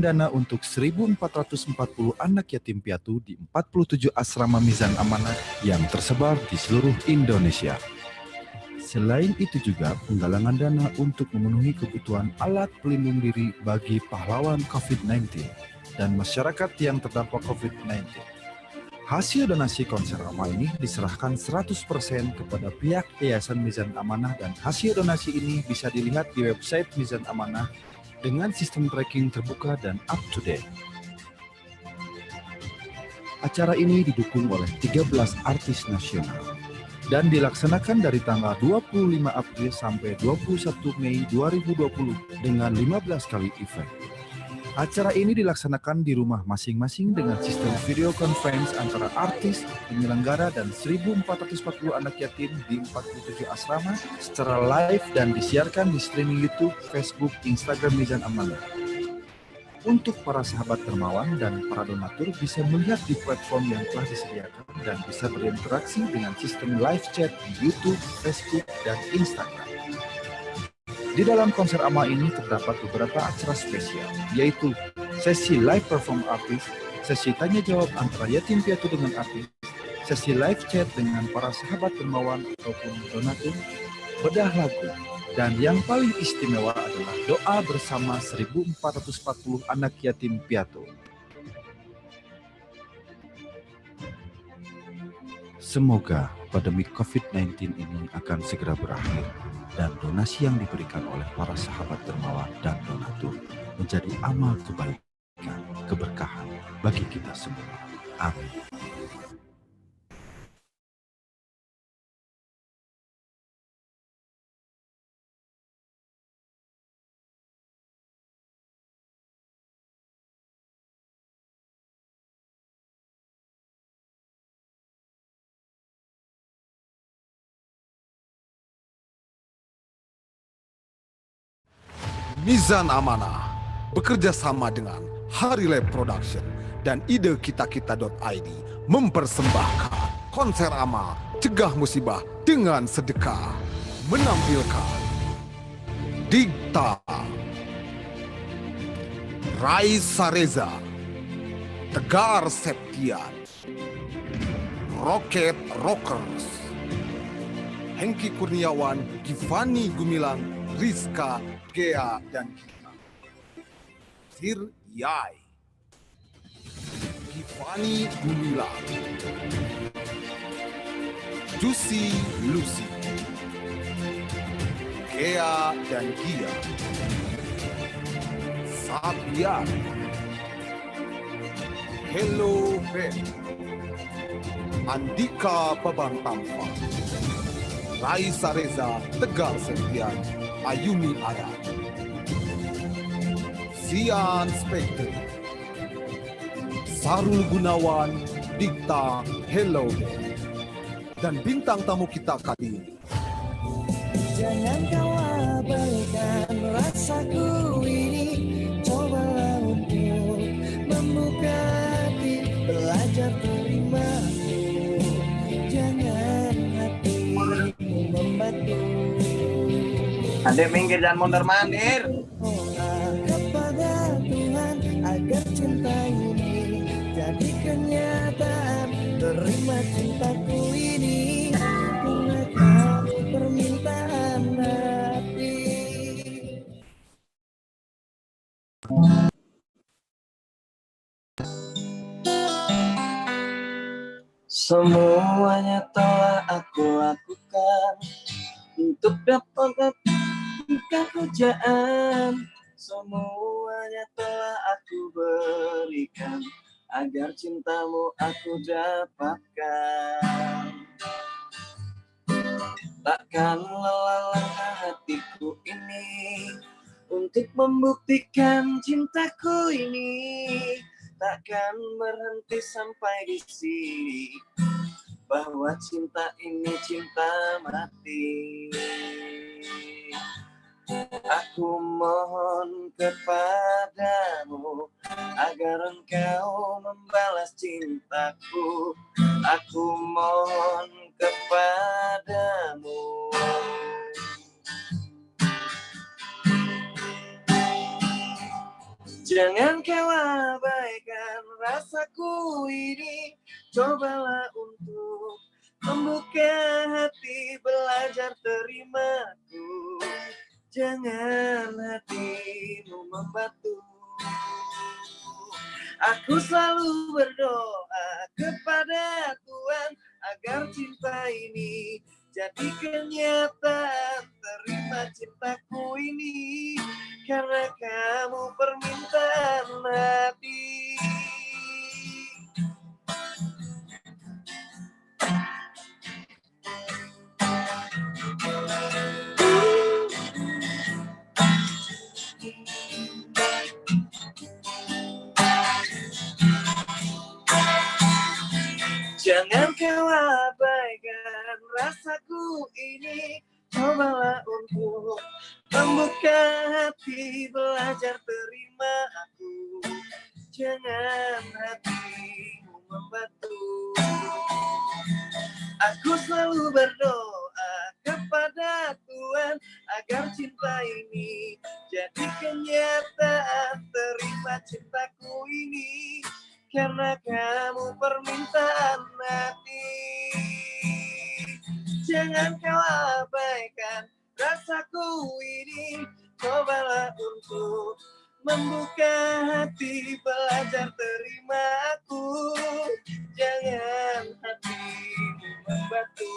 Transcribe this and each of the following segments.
dana untuk 1.440 anak yatim piatu di 47 asrama Mizan Amanah yang tersebar di seluruh Indonesia. Selain itu juga penggalangan dana untuk memenuhi kebutuhan alat pelindung diri bagi pahlawan COVID-19 dan masyarakat yang terdampak COVID-19. Hasil donasi konser Ama ini diserahkan 100% kepada pihak Yayasan Mizan Amanah dan hasil donasi ini bisa dilihat di website Mizan Amanah dengan sistem tracking terbuka dan up-to-date. Acara ini didukung oleh 13 artis nasional dan dilaksanakan dari tanggal 25 April sampai 21 Mei 2020 dengan 15 kali event. Acara ini dilaksanakan di rumah masing-masing dengan sistem video conference antara artis, penyelenggara, dan 1.440 anak yatim di 47 asrama secara live dan disiarkan di streaming YouTube, Facebook, Instagram Mizan Amanah. Untuk para sahabat dermawan dan para donatur bisa melihat di platform yang telah disediakan dan bisa berinteraksi dengan sistem live chat di YouTube, Facebook, dan Instagram. Di dalam konser Ama ini terdapat beberapa acara spesial, yaitu sesi live perform artis, sesi tanya jawab antara yatim piatu dengan artis, sesi live chat dengan para sahabat dermawan ataupun donatur, bedah lagu, dan yang paling istimewa adalah doa bersama 1.440 anak yatim piatu. Semoga pandemi COVID-19 ini akan segera berakhir dan donasi yang diberikan oleh para sahabat dermawan dan donatur menjadi amal kebaikan, keberkahan bagi kita semua. Amin. Mizan Amanah bekerja sama dengan Harilab Production dan idekita-kita.id mempersembahkan konser Ama Cegah Musibah dengan Sedekah menampilkan Dikta, Raisa Reza, Tegar Septian, Rocket Rockers, Hengki Kurniawan, Givani Gumilang, Rizka, Gea, dan kita. Sir Yai, Givani Gumilang, Juicy Lucy, Gea dan Gia, Sabian, Hello Ben, Andika Babang Tampak, Raisa Reza, Tegar Septian, Ayumi Ara, Sian Spekter, Sarul Gunawan, Dikta, Hello, dan bintang tamu kita kali ini. Jangan kau abaikan rasaku ini, cobalah untuk membuka hati, belajar terima. Jangan hatimu membatu. Adek minggir dan mondar-mandir. Kepada Tuhan agar cinta ini jadi kenyataan. Terima cintaku ini, gunakan permintaan hati. Semuanya telah aku lakukan untuk dapatkan pekerjaan. Semuanya telah aku berikan agar cintamu aku dapatkan. Takkan lelah langkah hatiku ini untuk membuktikan cintaku ini. Takkan berhenti sampai di sini, bahwa cinta ini cinta mati. Aku mohon kepadamu agar engkau membalas cintaku. Aku mohon kepadamu. Jangan kau abaikan rasaku ini. Cobalah untuk membuka hati, belajar terimaku. Jangan hatimu membatu. Aku selalu berdoa kepada Tuhan agar cinta ini jadi kenyataan. Terima cintaku ini karena kamu permintaan hati. Jangan kau abaikan rasaku ini. Cobalah untuk membuka hati, belajar terima aku. Jangan hatimu membatu. Aku selalu berdoa kepada Tuhan agar cinta ini jadi kenyataan. Terima cintaku ini karena kamu permintaan hati. Jangan kau abaikan rasaku ini. Cobalah untuk membuka hati, belajar terima aku. Jangan hatimu membatu.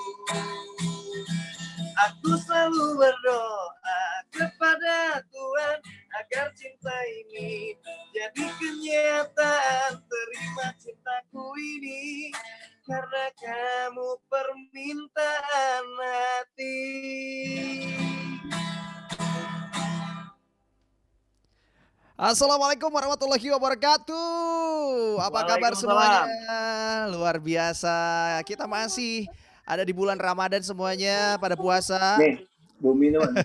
Aku selalu berdoa kepada Tuhan agar cinta ini jadi kenyataan. Terima cintaku ini karena kamu permintaan hati. Assalamualaikum warahmatullahi wabarakatuh. Apa kabar semuanya? Luar biasa. Kita masih ada di bulan Ramadan semuanya pada puasa. Nih, Bumi teman.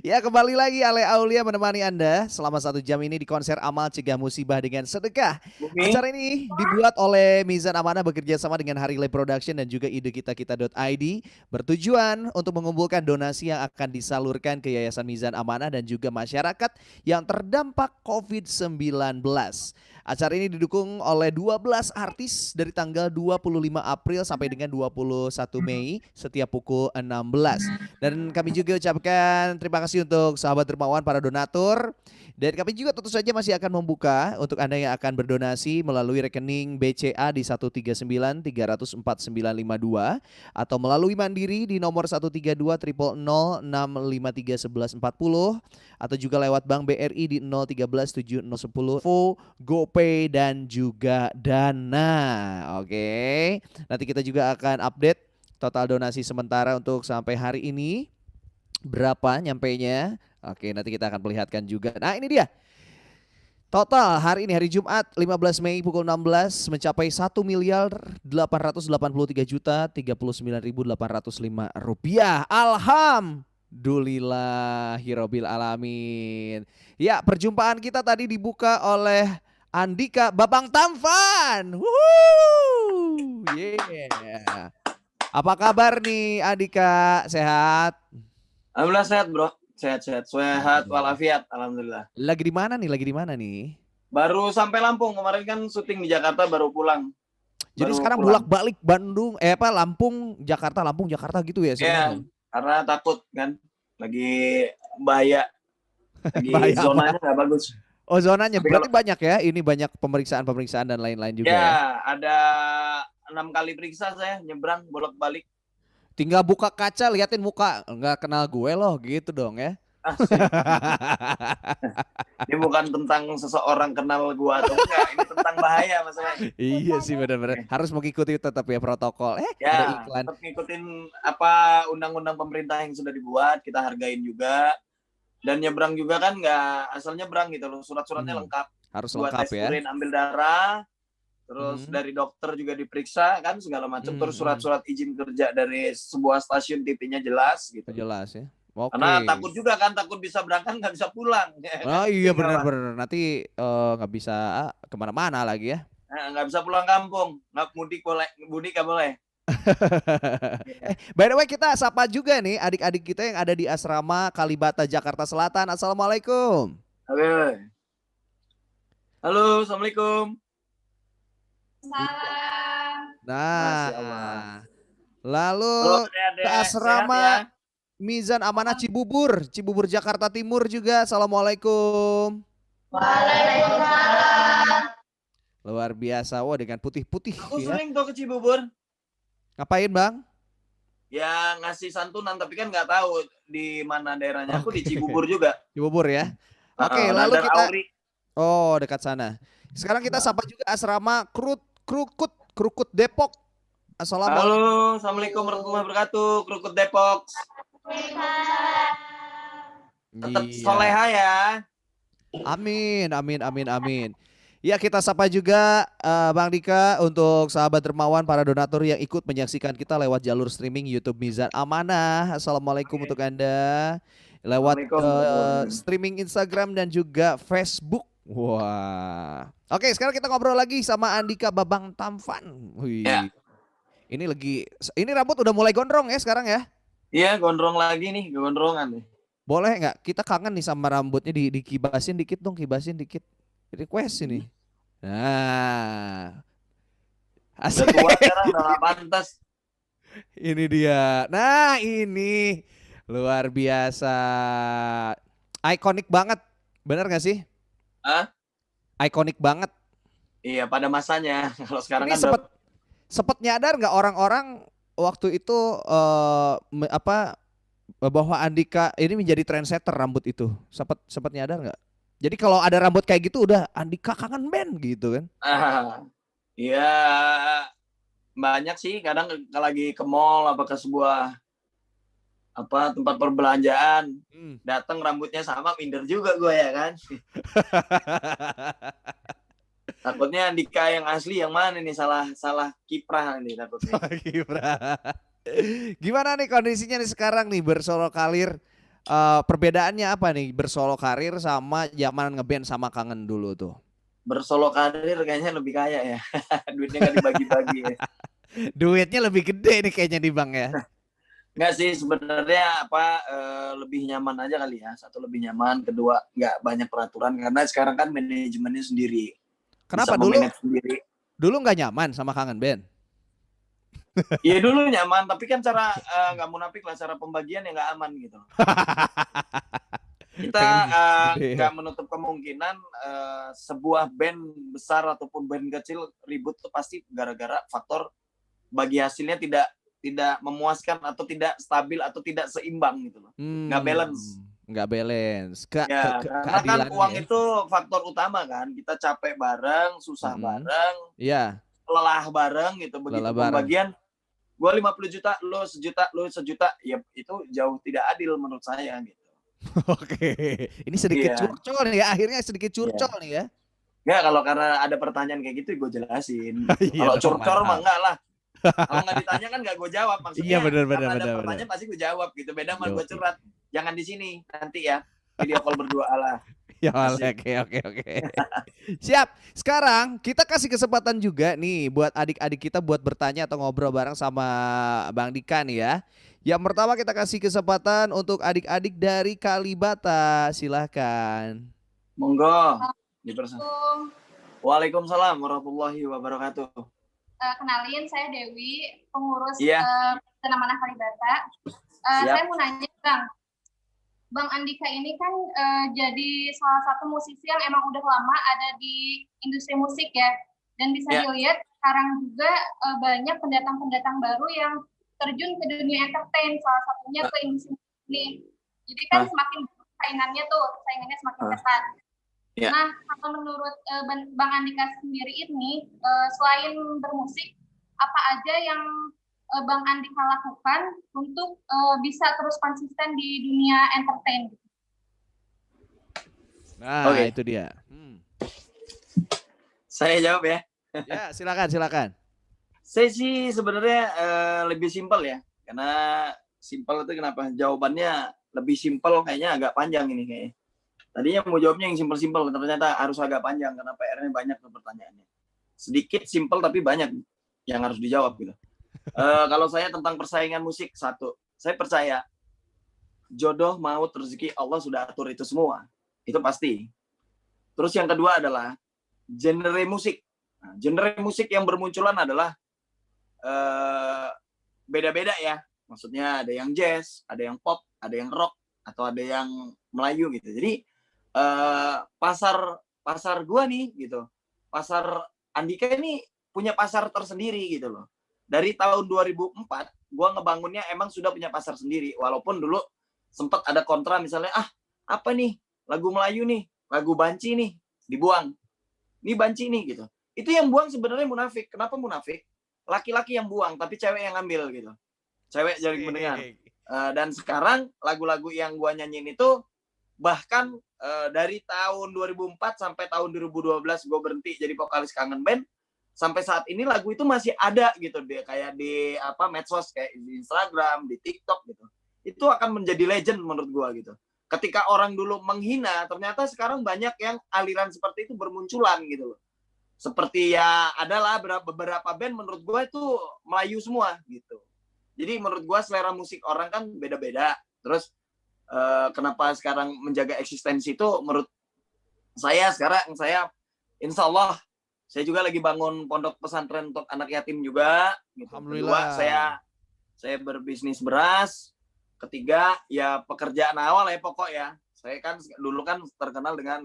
Ya, kembali lagi Ale Aulia menemani Anda selama 1 jam ini di konser Amal Cegah Musibah dengan Sedekah. Bumi. Acara ini dibuat oleh Mizan Amanah bekerja sama dengan Harilay Production dan juga idekita-kita.id, bertujuan untuk mengumpulkan donasi yang akan disalurkan ke Yayasan Mizan Amanah dan juga masyarakat yang terdampak COVID-19. Acara ini didukung oleh 12 artis dari tanggal 25 April sampai dengan 21 Mei setiap pukul 16. Dan kami juga ucapkan terima kasih untuk sahabat dermawan para donatur. Dan kami juga tentu saja masih akan membuka untuk Anda yang akan berdonasi melalui rekening BCA di 139304952 atau melalui Mandiri di nomor 132 000 653 1140 atau juga lewat Bank BRI di 013 7010 Vo, GoPay dan juga Dana. Oke. Nanti kita juga akan update total donasi sementara untuk sampai hari ini berapa nyampainya. Oke, nanti kita akan perlihatkan juga. Nah, ini dia. Total hari ini hari Jumat 15 Mei pukul 16 mencapai 1.883.039.805 rupiah. Alhamdulillahirabbil alamin. Ya, perjumpaan kita tadi dibuka oleh Andika Babang Tampan. Wuhuu. Yeah. Apa kabar nih Andika? Sehat? Alhamdulillah sehat bro. Sehat walafiat. Alhamdulillah. Lagi di mana nih? Baru sampai Lampung. Kemarin kan syuting di Jakarta baru pulang. Jadi sekarang bolak-balik Bandung, Lampung, Jakarta gitu ya? Iya, karena takut kan. Lagi bahaya. Lagi Bahaya zonanya nggak bagus. Oh, zonanya. Berarti banyak ya? Ini banyak pemeriksaan dan lain-lain juga Ya, ada 6 kali periksa saya nyebrang bolak-balik. Tinggal buka kaca liatin muka, nggak kenal gue loh gitu dong ya. Ini bukan tentang seseorang kenal gua atau enggak, ini tentang bahaya masalahnya. Iya sih benar-benar. Harus mengikuti tetap ya protokol. Ya, ada iklan. tetap ngikutin apa undang-undang pemerintah yang sudah dibuat, kita hargain juga. Dan nyebrang juga kan nggak asal nyebrang gitu loh, surat-suratnya lengkap. Harus Buat lengkap tes ya. urin, ambil darah. Terus dari dokter juga diperiksa kan segala macam. Terus surat-surat izin kerja dari sebuah stasiun TV-nya jelas gitu. Jelas ya. Oke. Karena takut juga kan, takut bisa berangkat nggak bisa pulang. Oh iya benar-benar. Nanti nggak bisa kemana-mana lagi ya. Nggak bisa pulang kampung, nggak mudik nggak boleh. By the way kita sapa juga nih adik-adik kita yang ada di asrama Kalibata Jakarta Selatan. Assalamualaikum. Oke. Halo, Assalamualaikum. Masya Allah. Nah, lalu Halo, ke Ade-ade. Sehat asrama ya? Mizan Amanah Cibubur, Cibubur Jakarta Timur juga. Assalamualaikum. Luar biasa, wah dengan putih-putih Aku ya. sering tuh ke Cibubur. Ngapain bang? Ya ngasih santunan, tapi kan nggak tahu di mana daerahnya. Aku di Oke. Cibubur juga. Cibubur ya. Oke, lalu Radar kita, Auri. oh dekat sana. Sekarang kita sapa juga asrama Krukut Depok. Assalamualaikum. Halo, Assalamualaikum warahmatullahi wabarakatuh. Krukut Depok. Tetap Iya. soleha ya. Amin, amin, amin, amin. Ya kita sapa juga Bang Dika untuk sahabat dermawan para donatur yang ikut menyaksikan kita lewat jalur streaming YouTube Mizan Amanah. Assalamualaikum untuk Anda. Lewat Assalamualaikum. streaming Instagram dan juga Facebook. Wah. Oke, sekarang kita ngobrol lagi sama Andika Babang Tampan. Wih. Ya. Ini rambut udah mulai gondrong ya sekarang ya? Iya, gondrong lagi nih, gondrongan nih. Boleh nggak? Kita kangen nih sama rambutnya dikibasin dikit dong, kibasin dikit. Request ini. Nah. Udah Asik. tua sekarang, udah nggak pantas. Ini dia. Nah, ini luar biasa. Ikonik banget. Bener gak sih? Hah? Ikonik banget. Iya, pada masanya. Kalau sekarang Ini kan udah sempet nyadar nggak orang-orang waktu itu bahwa Andika ini menjadi trendsetter rambut itu? Sempet nyadar nggak? Jadi kalau ada rambut kayak gitu udah Andika kangen band gitu kan? Iya, banyak sih. Kadang kalau lagi ke mall apa ke sebuah tempat perbelanjaan, datang rambutnya sama, minder juga gue ya kan. Takutnya Andika yang asli yang mana nih, salah kiprah nih takutnya. Gimana nih kondisinya nih sekarang nih bersolo karir? Perbedaannya apa nih bersolo karir sama zaman ngeband sama kangen dulu tuh? Bersolo karir kayaknya lebih kaya ya. Duitnya nggak dibagi-bagi ya. Duitnya lebih gede nih kayaknya di bank ya. Nggak sih, sebenarnya lebih nyaman aja kali ya. Satu, lebih nyaman, kedua nggak banyak peraturan karena sekarang kan manajemennya sendiri. Kenapa bisa memanage sendiri. Dulu nggak nyaman sama kangen band? Iya dulu nyaman, tapi kan cara nggak munafik lah, cara pembagian yang nggak aman gitu. Kita nggak menutup kemungkinan sebuah band besar ataupun band kecil ribut tuh pasti gara-gara faktor bagi hasilnya tidak memuaskan atau tidak stabil atau tidak seimbang gitu loh. Nggak balance. Nggak balance. Karena kan uang itu faktor utama kan. Kita capek bareng, susah bareng, lelah bareng gitu. Begitu pembagian, gue 50 juta, lo sejuta, ya itu jauh tidak adil menurut saya gitu. Oke, ini sedikit curcol nih ya, akhirnya sedikit curcol nih ya. Nggak, kalau karena ada pertanyaan kayak gitu gue jelasin. Kalau curcol mah enggak lah. Kalau nggak ditanya kan nggak gue jawab, maksudnya. Iya benar. Ada pertanyaan pasti gue jawab gitu. Beda sama gue curhat. Jangan di sini nanti ya, video call berdua lah. Ya oke. Siap. Sekarang kita kasih kesempatan juga nih buat adik-adik kita buat bertanya atau ngobrol bareng sama Bang Dika nih ya. Yang pertama kita kasih kesempatan untuk adik-adik dari Kalibata. Silahkan. Monggo. Waalaikumsalam warahmatullahi wabarakatuh. Kenalin, saya Dewi, pengurus Mizan Amanah Kalibata. Saya mau nanya, Bang Andika ini kan jadi salah satu musisi yang emang udah lama ada di industri musik ya. Dan bisa dilihat sekarang juga banyak pendatang-pendatang baru yang terjun ke dunia entertain, salah satunya ke industri musik ini. Jadi kan semakin saingannya semakin ketat. Nah, kalau menurut Bang Andika sendiri ini, selain bermusik, apa aja yang Bang Andika lakukan untuk bisa terus konsisten di dunia entertain? Nah, itu dia. Saya jawab ya. Ya, silakan. Saya sih sebenarnya lebih simpel ya. Karena simpel itu kenapa? Jawabannya lebih simpel, kayaknya agak panjang ini kayaknya. Tadinya mau jawabnya yang simpel-simpel, ternyata harus agak panjang karena PR-nya banyak tuh pertanyaannya. Sedikit simpel tapi banyak yang harus dijawab gitu. Kalau saya tentang persaingan musik, satu, saya percaya jodoh, maut, rezeki Allah sudah atur itu semua. Itu pasti. Terus yang kedua adalah genre musik. Nah, genre musik yang bermunculan adalah beda-beda ya. Maksudnya ada yang jazz, ada yang pop, ada yang rock, atau ada yang Melayu gitu. Jadi pasar gua nih gitu. Pasar Andika ini punya pasar tersendiri gitu loh. Dari tahun 2004 gua ngebangunnya emang sudah punya pasar sendiri, walaupun dulu sempat ada kontra misalnya apa nih lagu Melayu nih, lagu banci nih dibuang. Ini banci nih gitu. Itu yang buang sebenarnya munafik. Kenapa munafik? Laki-laki yang buang tapi cewek yang ngambil gitu. Cewek jadi mendengar. Dan sekarang lagu-lagu yang gua nyanyiin itu bahkan dari tahun 2004 sampai tahun 2012 gue berhenti jadi vokalis kangen band, sampai saat ini lagu itu masih ada gitu, dia kayak di medsos, kayak di Instagram, di TikTok gitu. Itu akan menjadi legend menurut gue gitu. Ketika orang dulu menghina, ternyata sekarang banyak yang aliran seperti itu bermunculan gitu loh. Seperti ya adalah beberapa band menurut gue itu Melayu semua gitu. Jadi menurut gue selera musik orang kan beda-beda. Terus kenapa sekarang menjaga eksistensi itu menurut saya sekarang, saya insya Allah saya juga lagi bangun pondok pesantren untuk anak yatim juga gitu. Kedua saya berbisnis beras. Ketiga ya pekerjaan awal ya pokok ya. Saya kan dulu kan terkenal dengan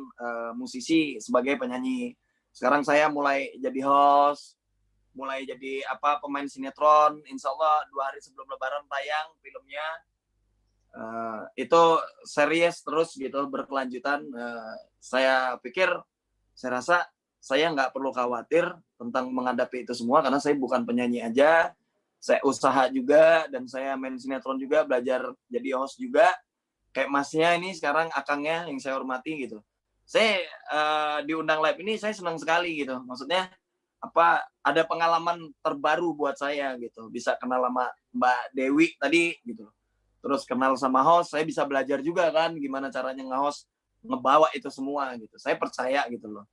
musisi sebagai penyanyi. Sekarang saya mulai jadi host, mulai jadi pemain sinetron. Insya Allah 2 hari sebelum Lebaran tayang filmnya. Itu serius terus gitu berkelanjutan. Saya pikir, saya rasa saya nggak perlu khawatir tentang menghadapi itu semua karena saya bukan penyanyi aja, saya usaha juga dan saya main sinetron juga, belajar jadi host juga. Kayak masnya ini sekarang akangnya yang saya hormati gitu. Saya diundang live ini saya senang sekali gitu. Maksudnya ada pengalaman terbaru buat saya gitu. Bisa kenal sama Mbak Dewi tadi gitu. Terus kenal sama host, saya bisa belajar juga kan gimana caranya nge-host, ngebawa itu semua gitu. Saya percaya gitu loh.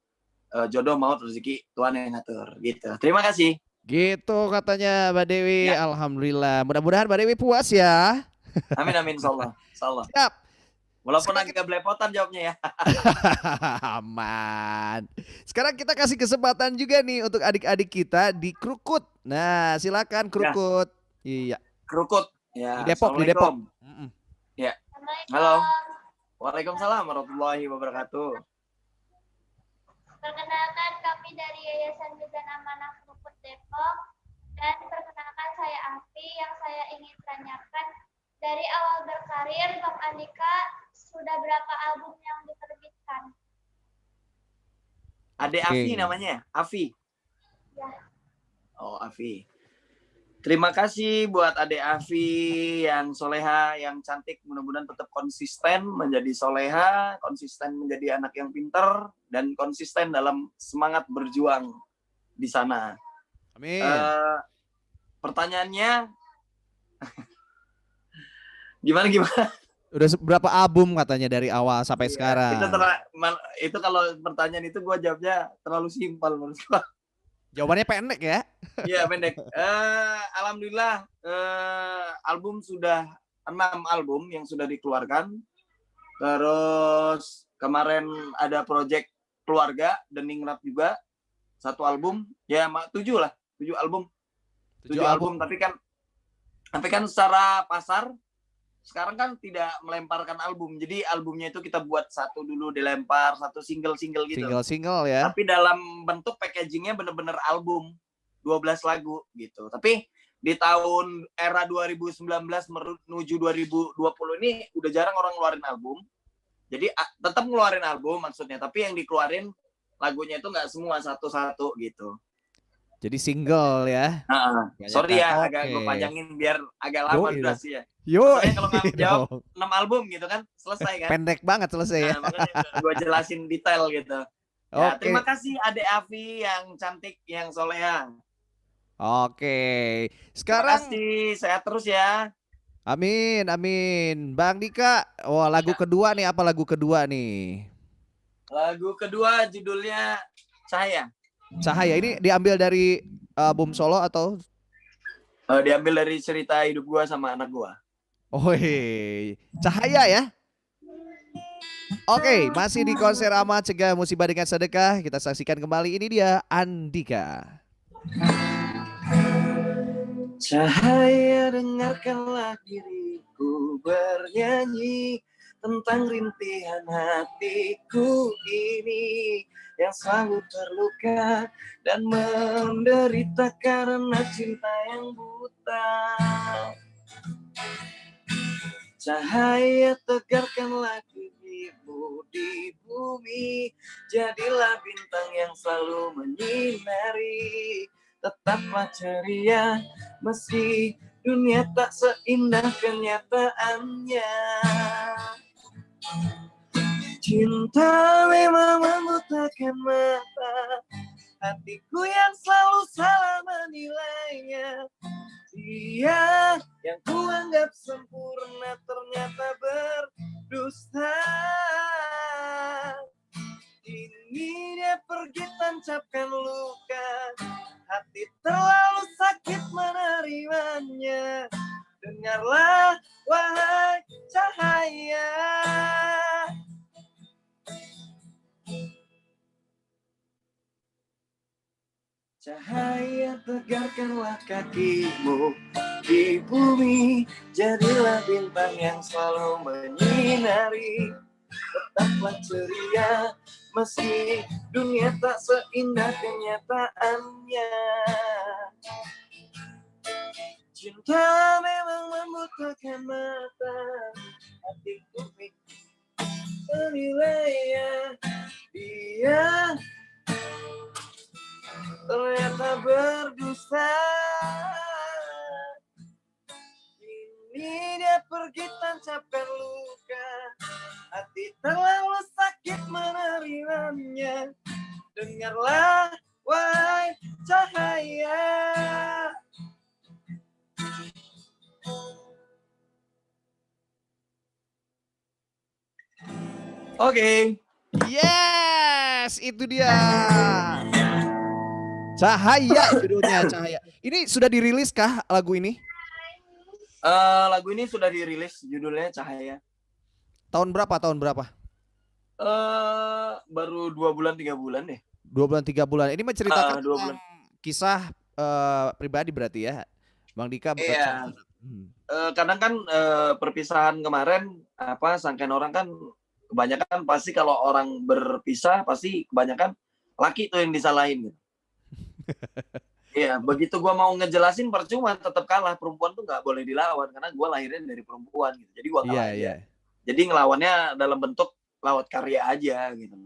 Jodoh maut rezeki Tuhan yang ngatur gitu. Terima kasih. Gitu katanya Mbak Dewi. Ya. Alhamdulillah. Mudah-mudahan Mbak Dewi puas ya. Amin insyaallah. Siap. Walaupun agak belepotan jawabnya ya. Aman. Sekarang kita kasih kesempatan juga nih untuk adik-adik kita di Krukut. Nah, silakan Krukut. Ya. Iya. Krukut. Ya, Di Depok. Ya. Halo. Waalaikumsalam warahmatullahi wabarakatuh. Perkenalkan, kami dari Yayasan Mizan Amanah Krukut Depok. Dan perkenalkan, saya Afi. Yang saya ingin tanyakan, dari awal berkarir Bang Andika sudah berapa album yang diterbitkan? Ade Afi namanya, Afi. Ya. Oh, Afi. Terima kasih buat Ade Afi yang soleha, yang cantik. Mudah-mudahan tetap konsisten menjadi soleha, konsisten menjadi anak yang pinter, dan konsisten dalam semangat berjuang di sana. Amin. Pertanyaannya, gimana? Udah berapa album katanya dari awal sampai sekarang? Itu kalau pertanyaan itu gue jawabnya terlalu simpel menurut gue. Jawabannya pendek ya? Iya pendek. Alhamdulillah album sudah 6 album yang sudah dikeluarkan. Terus kemarin ada project keluarga Dening Rap juga 1 album. Ya 7 album. 7 album tapi kan secara pasar sekarang kan tidak melemparkan album. Jadi albumnya itu kita buat 1 dulu dilempar, 1 single gitu. Single ya. Tapi dalam bentuk packagingnya bener-bener album 12 lagu gitu. Tapi di tahun era 2019 menuju 2020 ini udah jarang orang ngeluarin album. Jadi tetap ngeluarin album maksudnya, tapi yang dikeluarin lagunya itu nggak semua satu-satu gitu. Jadi single ya. Sorry ya, agak gue panjangin biar agak lama durasi ya. Soalnya kalau nggak jawab 6 album gitu kan, selesai kan. Pendek banget selesai ya. Makanya gue jelasin detail gitu. Ya, terima kasih Ade Afi yang cantik, yang soleha. Oke. Sekarang terima kasih, sehat terus ya. Amin. Bang Dika, lagu kedua nih, apa lagu kedua nih? Lagu kedua judulnya Cahaya. Ini diambil dari album solo atau? Diambil dari cerita hidup gua sama anak gua. Cahaya ya? Oke, masih di konser Ama Cegah Musibah dengan Sedekah. Kita saksikan kembali, ini dia Andika. Cahaya, dengarkanlah diriku bernyanyi tentang rintihan hatiku ini yang selalu terluka dan menderita karena cinta yang buta. Cahaya, tegarkanlah dirimu di bumi, jadilah bintang yang selalu menyinari. Tetaplah ceria meski dunia tak seindah kenyataannya. Cinta memang membutakan mata, hatiku yang selalu salah menilainya. Dia yang kuanggap sempurna ternyata berdusta. Ini dia pergi tancapkan luka, hati terlalu sakit menerimanya. Dengarlah wahai cahaya. Cahaya, tegarkanlah kakimu di bumi, jadilah bintang yang selalu menyinari. Tetaplah ceria meski dunia tak seindah kenyataannya. Cinta memang membutakan mata, hatiku menilainya. Dia ternyata berdusta. Ini dia pergi tancapkan luka, hati terlalu sakit menerimanya. Dengarlah wahai cahaya. Oke. Yes, itu dia. Cahaya judulnya, Cahaya. Ini sudah dirilis kah lagu ini? Lagu ini sudah dirilis, judulnya Cahaya. Tahun berapa? Baru 2 bulan 3 bulan deh. 2 bulan 3 bulan. Ini menceritakan 2 bulan. Kisah pribadi berarti ya, Bang Dika. Iya. Kadang kan perpisahan kemarin sangkain orang kan kebanyakan pasti kalau orang berpisah pasti kebanyakan laki tuh yang disalahin gitu. Iya, begitu gua mau ngejelasin percuma, tetap kalah. Perempuan tuh nggak boleh dilawan karena gua lahirnya dari perempuan gitu. Jadi gua kalah aja. Jadi ngelawannya dalam bentuk lewat karya aja gitu.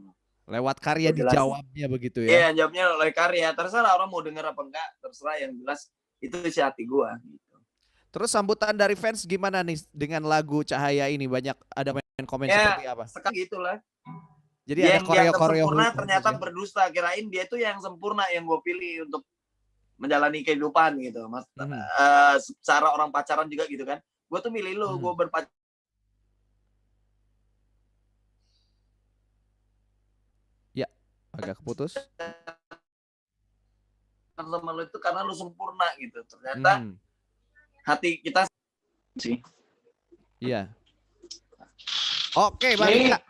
Lewat karya dijawabnya begitu ya. Iya, jawabnya lewat karya. Terserah orang mau denger apa enggak, terserah, yang jelas itu isi hati gua gitu. Terus sambutan dari fans gimana nih dengan lagu Cahaya ini? Banyak ada main komen seperti apa? Sekali gitulah. Jadi dia ada koreo sempurna ternyata berdusta. Kirain dia tuh yang sempurna yang gue pilih untuk menjalani kehidupan gitu, mas. Secara orang pacaran juga gitu kan. Gue tuh milih lu, gue berpacaran. Ya, agak keputus. Sama lu itu karena lu sempurna gitu. Ternyata hati kita sih. Iya. Oke, Bang Dika.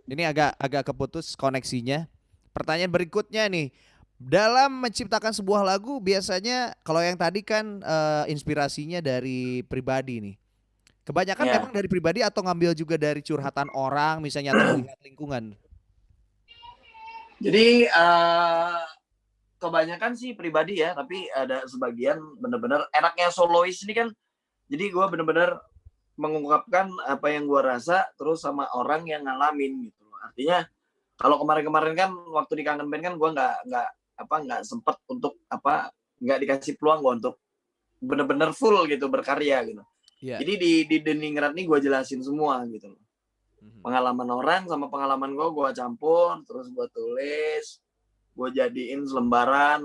Ini agak keputus koneksinya. Pertanyaan berikutnya nih. Dalam menciptakan sebuah lagu biasanya kalau yang tadi kan inspirasinya dari pribadi nih. Kebanyakan memang dari pribadi atau ngambil juga dari curhatan orang misalnya atau melihat lingkungan? Jadi kebanyakan sih pribadi ya, tapi ada sebagian bener-bener enaknya solois ini kan. Jadi gue bener-bener mengungkapkan apa yang gue rasa terus sama orang yang ngalamin gitu. Artinya kalau kemarin-kemarin kan waktu di Kangen Band kan gue nggak sempet untuk nggak dikasih peluang gue untuk bener-bener full gitu berkarya gitu. Jadi di Deningrat nih gue jelasin semua gitu loh. Pengalaman orang sama pengalaman gue campur, terus gue tulis, gue jadiin selembaran.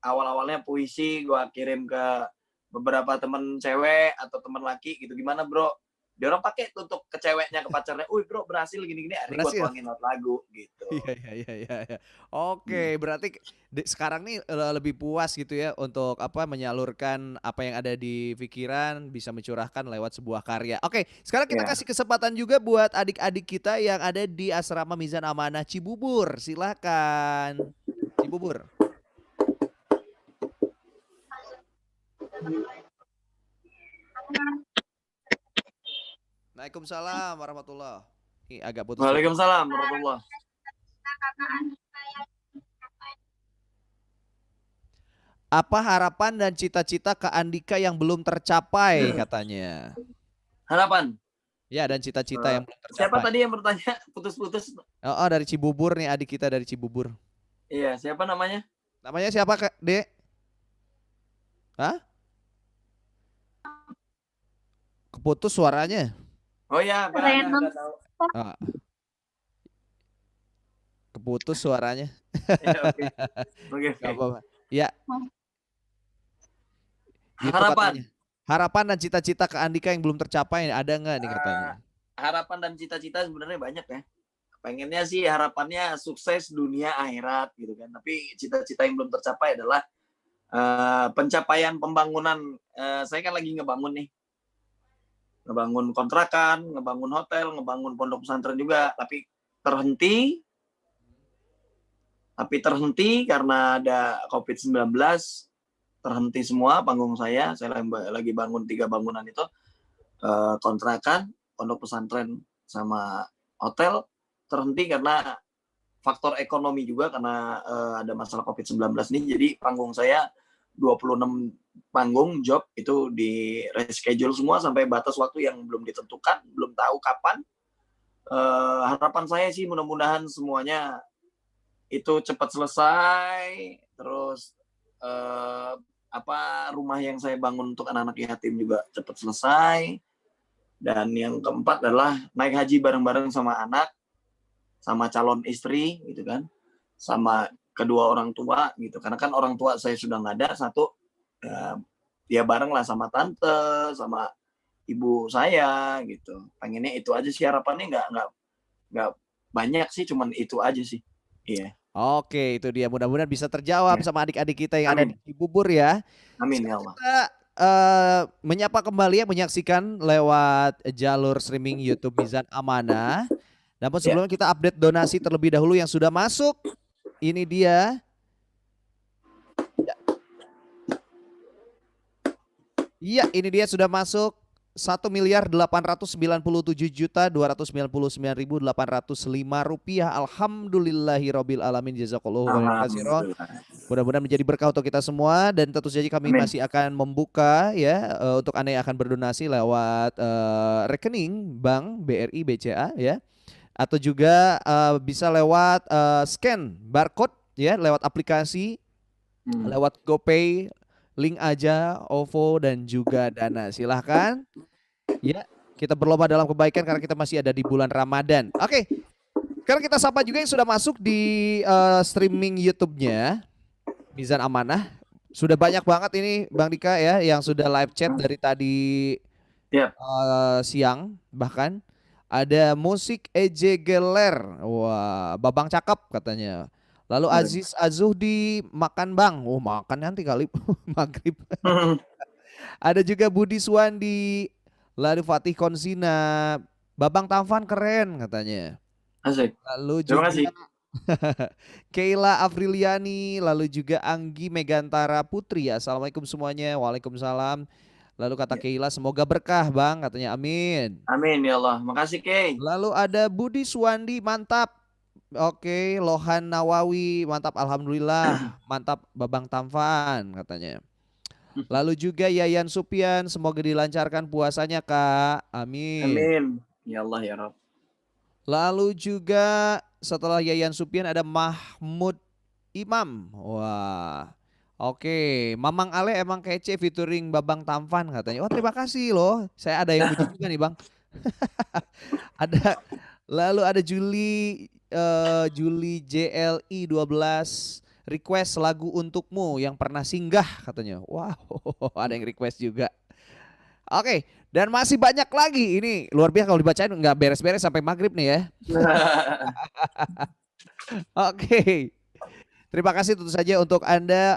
Awal-awalnya puisi gue kirim ke beberapa teman cewek atau teman laki gitu. Gimana bro, Dia orang pakai tuh untuk ke ceweknya, ke pacarnya. Bro berhasil gini-gini, akhirnya gue tuangin not lagu gitu. Iya. Oke, berarti sekarang nih lebih puas gitu ya untuk menyalurkan apa yang ada di pikiran, bisa mencurahkan lewat sebuah karya. Oke, sekarang kita kasih kesempatan juga buat adik-adik kita yang ada di Asrama Mizan Amanah Cibubur. Silakan, Cibubur. Waalaikumsalam warahmatullah. Ini agak putus. Waalaikumsalam warahmatullah. Apa harapan dan cita-cita Kak Andika yang belum tercapai katanya? Harapan? Ya, dan cita-cita yang belum tercapai. Siapa tadi yang bertanya putus-putus? Oh, dari Cibubur nih, adik kita dari Cibubur. Iya, siapa namanya? Namanya siapa Kak, Dek? Hah? Keputus suaranya. Oh ya, enggak tahu. Keputus suaranya. Oke. Ya. Harapan dan cita-cita Kak Andika yang belum tercapai ada nggak nih katanya? Harapan dan cita-cita sebenarnya banyak ya. Pengennya sih harapannya sukses dunia akhirat gitu kan. Tapi cita-cita yang belum tercapai adalah pencapaian pembangunan. Saya kan lagi ngebangun nih. Ngebangun kontrakan, ngebangun hotel, ngebangun pondok pesantren juga, tapi terhenti karena ada COVID-19, terhenti semua panggung saya lagi bangun 3 bangunan itu, kontrakan, pondok pesantren sama hotel, terhenti karena faktor ekonomi juga karena ada masalah COVID-19 ini, jadi panggung saya 26 panggung job itu di reschedule semua sampai batas waktu yang belum ditentukan, belum tahu kapan. Harapan saya sih mudah-mudahan semuanya itu cepat selesai, terus rumah yang saya bangun untuk anak-anak yatim juga cepat selesai, dan yang keempat adalah naik haji bareng-bareng sama anak, sama calon istri gitu kan, sama kedua orang tua gitu, karena kan orang tua saya sudah nggak ada satu, ya bareng lah sama tante, sama ibu saya gitu. Pengennya itu aja sih harapannya, nggak banyak sih, cuman itu aja sih. Iya. Oke, itu dia. Mudah-mudahan bisa terjawab sama adik-adik kita yang ada di Cibubur ya. Amin ya Allah. Kita menyapa kembali yang menyaksikan lewat jalur streaming YouTube Mizan Amanah. Namun sebelumnya kita update donasi terlebih dahulu yang sudah masuk. Ini dia. Iya, ini dia sudah masuk 1.897.299.805 rupiah. Alhamdulillahirabbil alamin, jazakallahu khairan. Mudah-mudahan menjadi berkah untuk kita semua, dan tentu saja kami masih akan membuka ya untuk Anda yang akan berdonasi lewat rekening bank BRI BCA ya, atau juga bisa lewat scan barcode ya, lewat aplikasi, lewat GoPay, link aja, OVO dan juga Dana. Silahkan ya, kita berlomba dalam kebaikan karena kita masih ada di bulan Ramadan. Oke, sekarang kita sapa juga yang sudah masuk di streaming YouTube-nya Mizan Amanah. Sudah banyak banget ini Bang Dika ya yang sudah live chat dari tadi siang. Bahkan ada musik EJ Geler, wah Babang cakep katanya. Lalu Aziz Azuhdi, makan Bang, makan nanti kali maghrib. Ada juga Budi Suwandi, lalu Fatih Konsina, Babang Tamfan keren katanya. Asik. Lalu juga Keila Afriliani, lalu juga Anggi Megantara Putri. Assalamualaikum semuanya. Waalaikumsalam. Lalu kata Keila, semoga berkah Bang, katanya amin. Amin ya Allah, makasih Kei. Lalu ada Budi Suwandi, mantap. Oke, Lohan Nawawi, mantap, alhamdulillah, mantap Babang Tamfan katanya. Lalu juga Yayan Supian, semoga dilancarkan puasanya Kak, amin. Amin, ya Allah ya Rabb. Lalu juga setelah Yayan Supian ada Mahmud Imam, wah, oke, Mamang Ale emang kece featuring Babang Tamfan katanya. Oh terima kasih loh, saya ada yang puji juga nih Bang. Lalu ada Juli JLI 12 request lagu untukmu yang pernah singgah katanya. Wow, ada yang request juga. Oke, dan masih banyak lagi. Ini luar biasa kalau dibacain nggak beres-beres sampai maghrib nih ya. Oke. Terima kasih tentu saja untuk Anda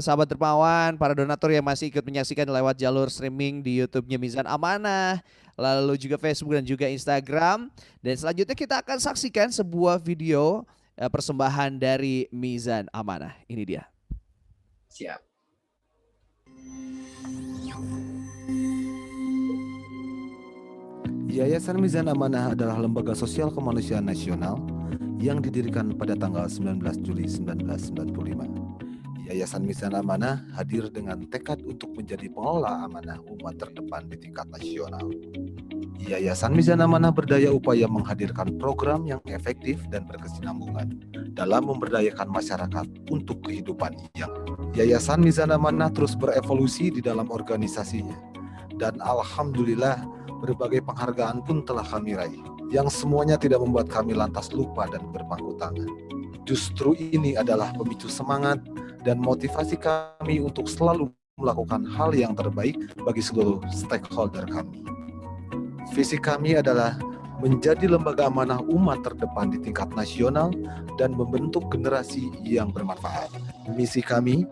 sahabat dermawan, para donatur yang masih ikut menyaksikan lewat jalur streaming di YouTube-nya Mizan Amanah, lalu juga Facebook dan juga Instagram. Dan selanjutnya kita akan saksikan sebuah video persembahan dari Mizan Amanah. Ini dia. Siap. Yayasan Mizan Amanah adalah lembaga sosial kemanusiaan nasional yang didirikan pada tanggal 19 Juli 1995. Yayasan Mizan Amanah hadir dengan tekad untuk menjadi pengelola amanah umat terdepan di tingkat nasional. Yayasan Mizan Amanah berdaya upaya menghadirkan program yang efektif dan berkesinambungan dalam memberdayakan masyarakat untuk kehidupan yang. Yayasan Mizan Amanah terus berevolusi di dalam organisasinya, dan alhamdulillah berbagai penghargaan pun telah kami raih, yang semuanya tidak membuat kami lantas lupa dan berpangku tangan. Justru ini adalah pemicu semangat dan motivasi kami untuk selalu melakukan hal yang terbaik bagi seluruh stakeholder kami. Visi kami adalah menjadi lembaga amanah umat terdepan di tingkat nasional dan membentuk generasi yang bermanfaat. Misi kami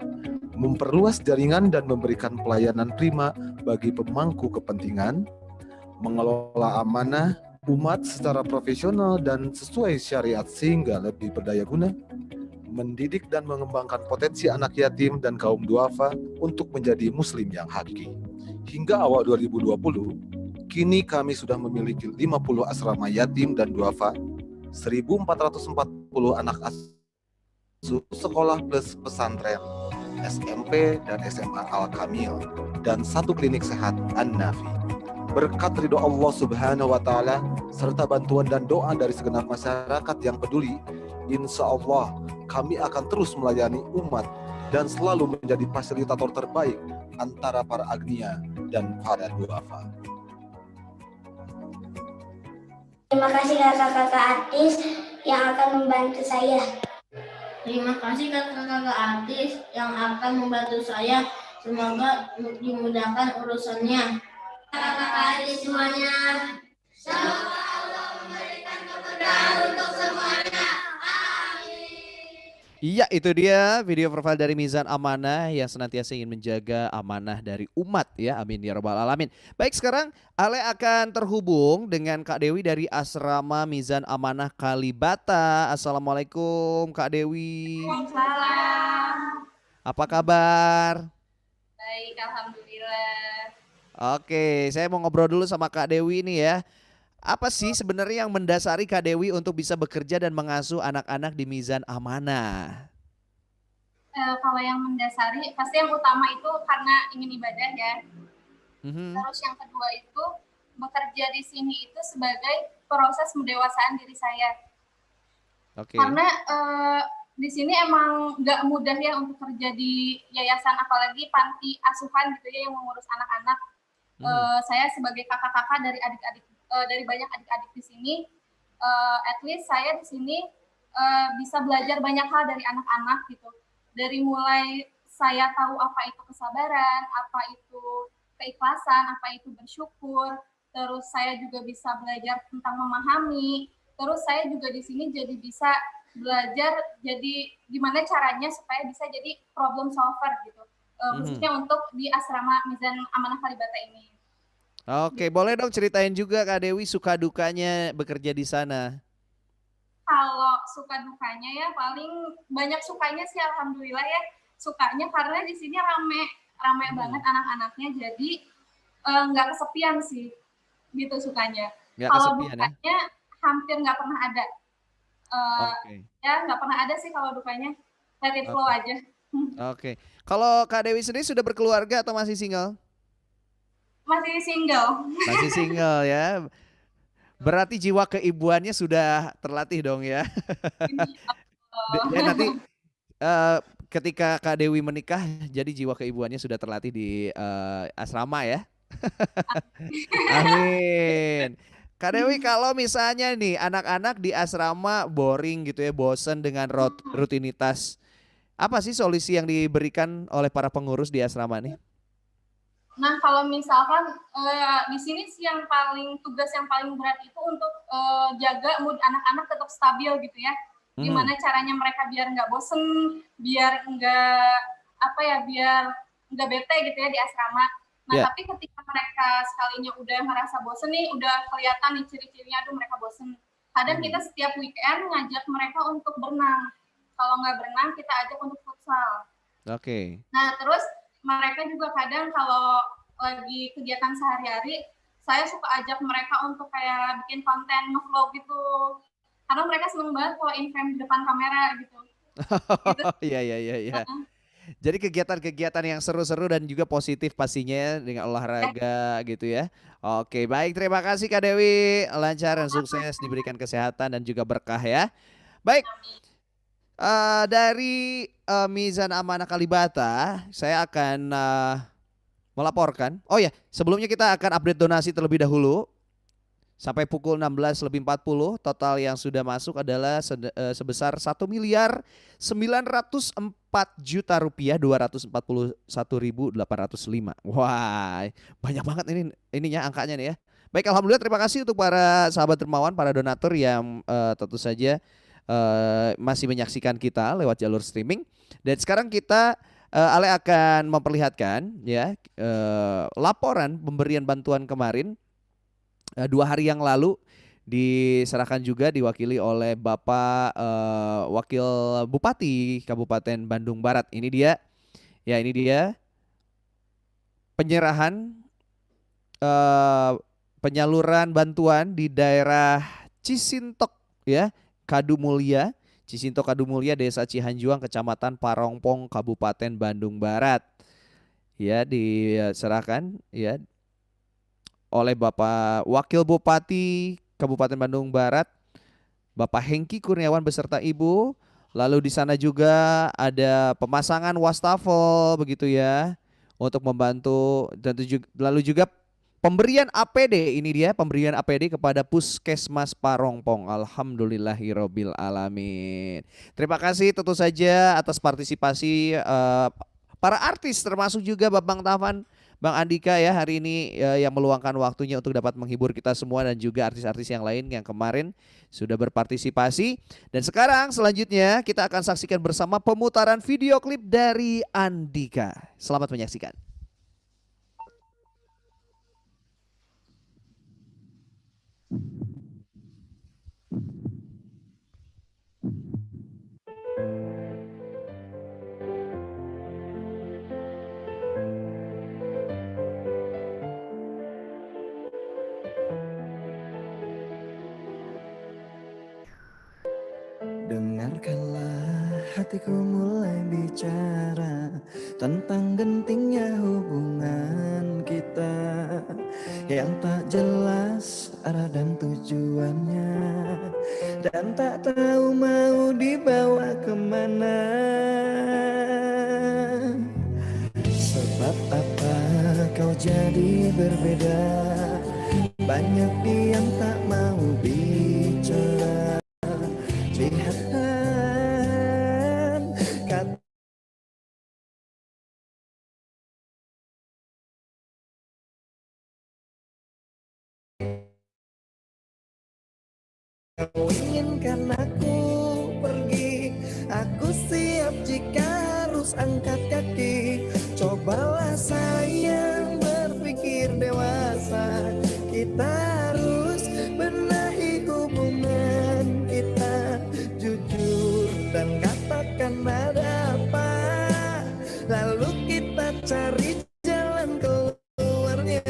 memperluas jaringan dan memberikan pelayanan prima bagi pemangku kepentingan, mengelola amanah umat secara profesional dan sesuai syariat sehingga lebih berdaya guna, mendidik dan mengembangkan potensi anak yatim dan kaum duafa untuk menjadi muslim yang hakiki. Hingga awal 2020, kini kami sudah memiliki 50 asrama yatim dan duafa, 1.440 anak asuh sekolah plus pesantren, SMP dan SMA Al-Kamil, dan 1 klinik sehat An-Nafi. Berkat ridho Allah Subhanahu wa Ta'ala serta bantuan dan doa dari segenap masyarakat yang peduli, insya Allah kami akan terus melayani umat dan selalu menjadi fasilitator terbaik antara para agnia dan para duafa. Terima kasih kakak-kakak artis yang akan membantu saya. Terima kasih kakak-kakak artis yang akan membantu saya. Semoga dimudahkan urusannya. Kakak-kakak artis semuanya, semoga Allah memberikan kemudahan untuk semuanya. Iya, itu dia video profil dari Mizan Amanah yang senantiasa ingin menjaga amanah dari umat ya. Amin ya rabbal alamin. Baik, sekarang Ale akan terhubung dengan Kak Dewi dari Asrama Mizan Amanah Kalibata. Assalamualaikum Kak Dewi. Waalaikumsalam. Apa kabar? Baik, alhamdulillah. Oke, saya mau ngobrol dulu sama Kak Dewi nih ya. Apa sih sebenarnya yang mendasari Kak Dewi untuk bisa bekerja dan mengasuh anak-anak di Mizan Amanah? Kalau yang mendasari, pasti yang utama itu karena ingin ibadah ya. Terus yang kedua itu bekerja di sini itu sebagai proses mendewasaan diri saya. Oke. Karena di sini emang nggak mudah ya untuk kerja di yayasan, apalagi panti asuhan gitu ya yang mengurus anak-anak. Saya sebagai kakak-kakak dari adik-adik dari banyak adik-adik di sini, at least saya di sini bisa belajar banyak hal dari anak-anak gitu. Dari mulai saya tahu apa itu kesabaran, apa itu keikhlasan, apa itu bersyukur. Terus saya juga bisa belajar tentang memahami. Terus saya juga di sini jadi bisa belajar jadi gimana caranya supaya bisa jadi problem solver gitu. Khususnya untuk di asrama Mizan Amanah Kalibata ini. Oke, boleh dong ceritain juga Kak Dewi suka dukanya bekerja di sana. Kalau suka dukanya ya paling banyak sukanya sih alhamdulillah ya. Sukanya karena di sini rame banget anak-anaknya, jadi nggak kesepian sih. Gitu sukanya. Kalau dukanya hampir nggak pernah ada. Ya nggak pernah ada sih kalau dukanya. Let it flow aja. Oke. Kalau Kak Dewi sendiri sudah berkeluarga atau masih single? Masih single. Masih single ya. Berarti jiwa keibuannya sudah terlatih dong ya. Ya nanti ketika Kak Dewi menikah, jadi jiwa keibuannya sudah terlatih di asrama ya. Amin. Kak Dewi, kalau misalnya nih anak-anak di asrama boring gitu ya, bosen dengan rutinitas, apa sih solusi yang diberikan oleh para pengurus di asrama nih? Nah, kalau misalkan di sini sih tugas yang paling berat itu untuk jaga mood anak-anak tetap stabil gitu ya. Gimana caranya mereka biar nggak bosen, biar biar nggak bete gitu ya di asrama. Nah, tapi ketika mereka sekalinya udah merasa bosen nih, udah kelihatan nih ciri-cirinya, aduh mereka bosen. Kadang kita setiap weekend ngajak mereka untuk berenang. Kalau nggak berenang, kita ajak untuk futsal. Oke. Nah, terus mereka juga kadang kalau lagi kegiatan sehari-hari, saya suka ajak mereka untuk kayak bikin konten nge-vlog gitu. Karena mereka seneng banget kalau in-frame di depan kamera gitu. Iya. Jadi kegiatan-kegiatan yang seru-seru dan juga positif pastinya dengan olahraga gitu ya. Oke, baik, terima kasih Kak Dewi. Lancar dan sukses, diberikan kesehatan dan juga berkah ya. Baik. Dari Mizan Amanah Kalibata, saya akan melaporkan. Oh ya, sebelumnya kita akan update donasi terlebih dahulu. Sampai pukul 16.40 total yang sudah masuk adalah sebesar 1.094.241.805. Wah, banyak banget ininya angkanya nih ya. Baik, alhamdulillah, terima kasih untuk para sahabat dermawan, para donatur yang tentu saja masih menyaksikan kita lewat jalur streaming. Dan sekarang kita Ale akan memperlihatkan ya laporan pemberian bantuan kemarin 2 hari yang lalu diserahkan juga diwakili oleh Bapak Wakil Bupati Kabupaten Bandung Barat. Ini dia penyerahan penyaluran bantuan di daerah Cisintok ya, Cisintok Kadu Mulya, Desa Cihanjuang, Kecamatan Parongpong, Kabupaten Bandung Barat. Ya, diserahkan ya oleh Bapak Wakil Bupati Kabupaten Bandung Barat, Bapak Hengki Kurniawan beserta Ibu. Lalu di sana juga ada pemasangan wastafel begitu ya untuk membantu, dan lalu juga pemberian APD. Ini dia pemberian APD kepada Puskesmas Parongpong. Alhamdulillahirabbil alamin. Terima kasih tentu saja atas partisipasi para artis, termasuk juga Bang Taufan, Bang Andika ya hari ini yang meluangkan waktunya untuk dapat menghibur kita semua, dan juga artis-artis yang lain yang kemarin sudah berpartisipasi. Dan sekarang selanjutnya kita akan saksikan bersama pemutaran video klip dari Andika. Selamat menyaksikan. Dengarkanlah hatiku mulai bicara tentang gentingnya hubungan kita yang tak jelas arah dan tujuannya, dan tak tahu mau dibawa kemana. Sebab apa kau jadi berbeda? Banyak yang tak mau bicara. Lihat kata kau inginkan aku pergi, aku siap jika harus angkat kaki. Cobalah sayang berpikir dewasa, kita harus benahi hubungan kita. Jujur dan katakan ada apa, lalu kita cari jalan keluarnya.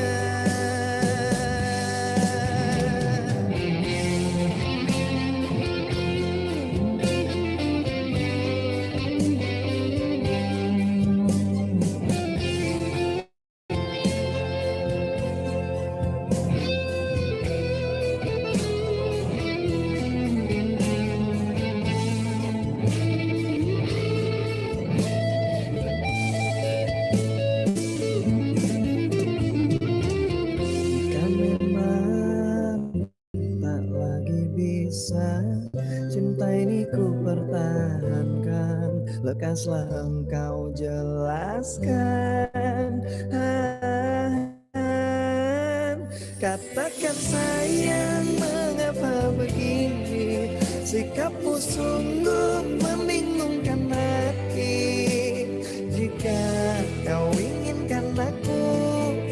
Cinta ini ku pertahankan, lekaslah engkau jelaskan. Katakan sayang, mengapa begini? Sikapmu sungguh membingungkan hati. Jika kau inginkan aku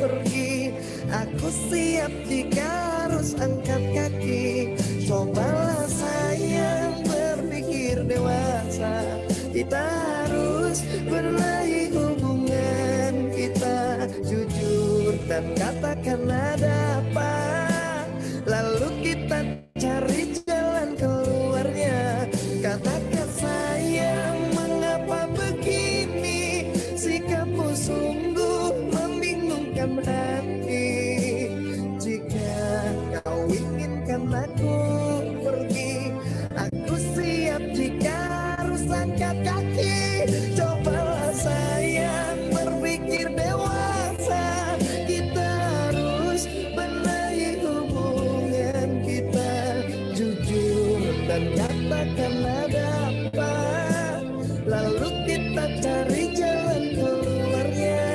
pergi, aku siap jika harus angkat kaki. Cobalah sayang berpikir dewasa. Kita harus benahi hubungan kita. Jujur dan katakan ada apa, lalu kita cari jalan keluarnya. Katakan sayang, mengapa begini? Sikapmu sungguh membingungkan hati. Jika kau inginkan aku pergi, aku siap jika harus angkat kaki. Cobalah sayang berpikir dewasa. Kita harus benahi hubungan kita. Jujur dan katakan ada apa, lalu kita cari jalan keluarnya.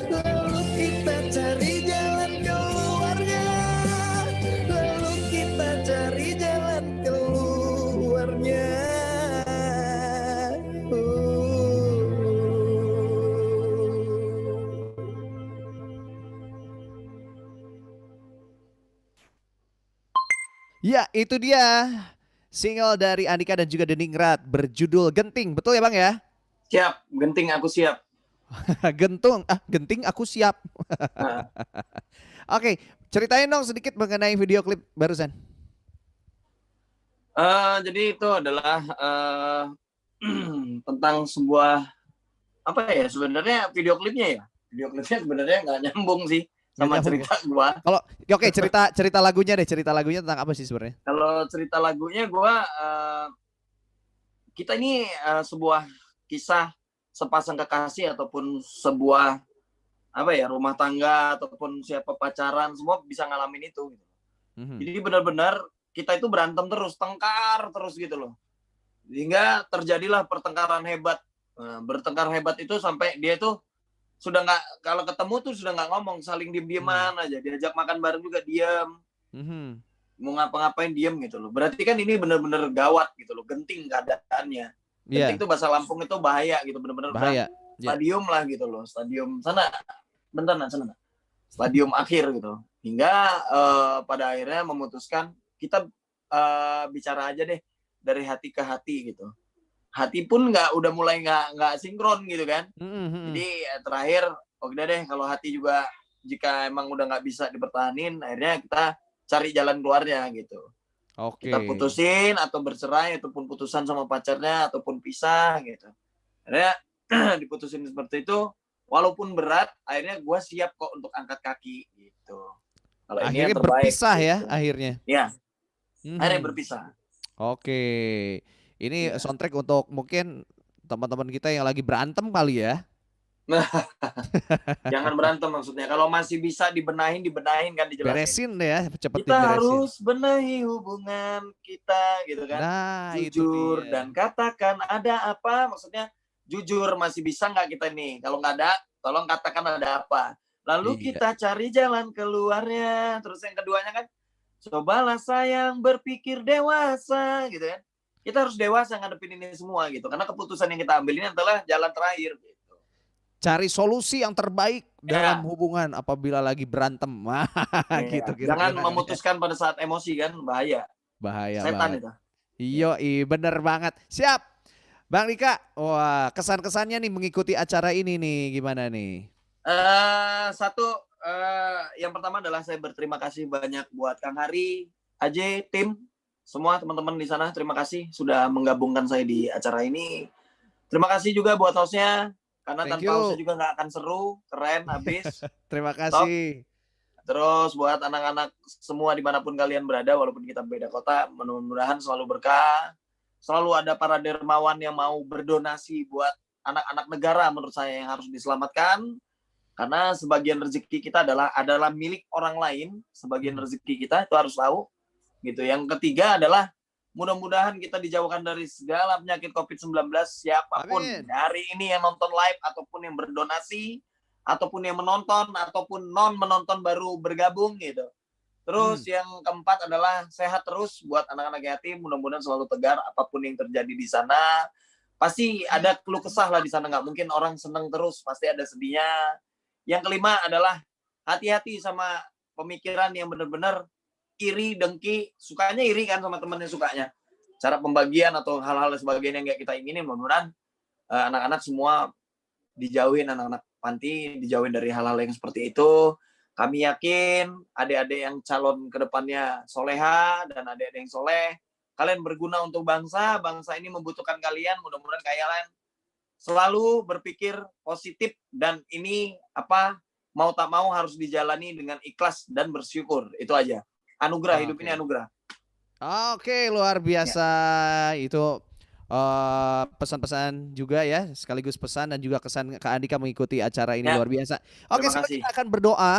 Lalu kita cari jalan keluarnya. Lalu kita cari jalan keluarnya. Ya, itu dia single dari Andika dan juga Deningrat berjudul Genting. Betul ya Bang ya? Siap, genting aku siap. Genting aku siap. Oke, ceritain dong sedikit mengenai video klip barusan. Jadi itu adalah tentang sebuah apa ya, sebenarnya video klipnya sebenarnya nggak nyambung sih sama cerita gua. Kalau oke, cerita lagunya deh, cerita lagunya tentang apa sih sebenarnya? Kalau cerita lagunya gua kita ini sebuah kisah sepasang kekasih ataupun sebuah apa ya, rumah tangga ataupun siapa pacaran, semua bisa ngalamin itu gitu. Jadi benar-benar kita itu berantem terus, tengkar terus gitu loh. Hingga terjadilah pertengkaran hebat. Bertengkar hebat itu sampai dia itu sudah nggak, kalau ketemu tuh sudah nggak ngomong, saling diem-dieman aja. Diajak makan bareng juga diam. Mau ngapa-ngapain diem gitu loh. Berarti kan ini benar-benar gawat gitu loh, genting keadaannya. Genting itu bahasa Lampung itu bahaya gitu, benar-benar bahaya. Stadium lah gitu loh, stadium sana. Bentar sana. Stadium akhir gitu. Hingga pada akhirnya memutuskan kita bicara aja deh dari hati ke hati gitu. Hati pun udah mulai nggak sinkron gitu kan. Jadi terakhir udah deh, kalau hati juga jika emang udah nggak bisa dipertahanin, akhirnya kita cari jalan keluarnya gitu. Kita putusin atau bercerai ataupun putusan sama pacarnya ataupun pisah gitu. Akhirnya diputusin seperti itu, walaupun berat, akhirnya gue siap kok untuk angkat kaki gitu. Kalau ini yang terbaik, berpisah gitu. Ya akhirnya. Iya. Akhirnya berpisah. Oke. Ini soundtrack untuk mungkin teman-teman kita yang lagi berantem kali ya. Jangan berantem maksudnya. Kalau masih bisa dibenahin kan, dijelasin. Beresin ya, cepet kita diberesin. Harus benahi hubungan kita gitu kan. Nah, jujur dan katakan ada apa, maksudnya jujur, masih bisa nggak kita nih? Kalau nggak ada, tolong katakan ada apa. Lalu kita cari jalan keluarnya. Terus yang keduanya kan, cobalah sayang berpikir dewasa gitu kan. Kita harus dewasa ngadepin ini semua gitu. Karena keputusan yang kita ambil ini adalah jalan terakhir gitu. Cari solusi yang terbaik dalam hubungan apabila lagi berantem. Gitu, jangan memutuskan pada saat emosi kan, bahaya. Bahaya setan banget. Itu. Iya, bener banget. Siap. Bang Dika, wah kesan-kesannya nih mengikuti acara ini nih, gimana nih? Yang pertama adalah saya berterima kasih banyak buat Kang Hari, Aje, tim, semua teman-teman di sana. Terima kasih sudah menggabungkan saya di acara ini. Terima kasih juga buat hostnya, karena tanpa hostnya juga nggak akan seru, keren, habis. Terima kasih. Terus buat anak-anak semua dimanapun kalian berada, walaupun kita beda kota, mudah-mudahan selalu berkah. Selalu ada para dermawan yang mau berdonasi buat anak-anak negara, menurut saya yang harus diselamatkan. Karena sebagian rezeki kita adalah milik orang lain. Sebagian rezeki kita itu harus tahu. Gitu. Yang ketiga adalah mudah-mudahan kita dijauhkan dari segala penyakit COVID-19, siapapun. Amin. Hari ini yang nonton live ataupun yang berdonasi, ataupun yang menonton ataupun non menonton baru bergabung gitu. Terus yang keempat adalah sehat terus buat anak-anak yatim, mudah-mudahan selalu tegar apapun yang terjadi di sana. Pasti ada keluh kesah lah di sana, nggak mungkin orang seneng terus, pasti ada sedihnya. Yang kelima adalah hati-hati sama pemikiran yang benar-benar iri, dengki, sukanya iri kan sama temennya sukanya. Cara pembagian atau hal-hal sebagainya yang nggak kita inginin, mudah-mudahan anak-anak semua dijauhin, anak-anak panti dijauhin dari hal-hal yang seperti itu. Kami yakin adik-adik yang calon ke depannya soleha dan adik-adik yang soleh, kalian berguna untuk bangsa, bangsa ini membutuhkan kalian, mudah-mudahan kalian selalu berpikir positif dan ini mau tak mau harus dijalani dengan ikhlas dan bersyukur. Itu aja. Anugerah, hidup ini anugerah. Oke, luar biasa. Itu pesan-pesan juga ya, sekaligus pesan dan juga kesan Kak Andika mengikuti acara ini luar biasa. Oke, sekarang kita akan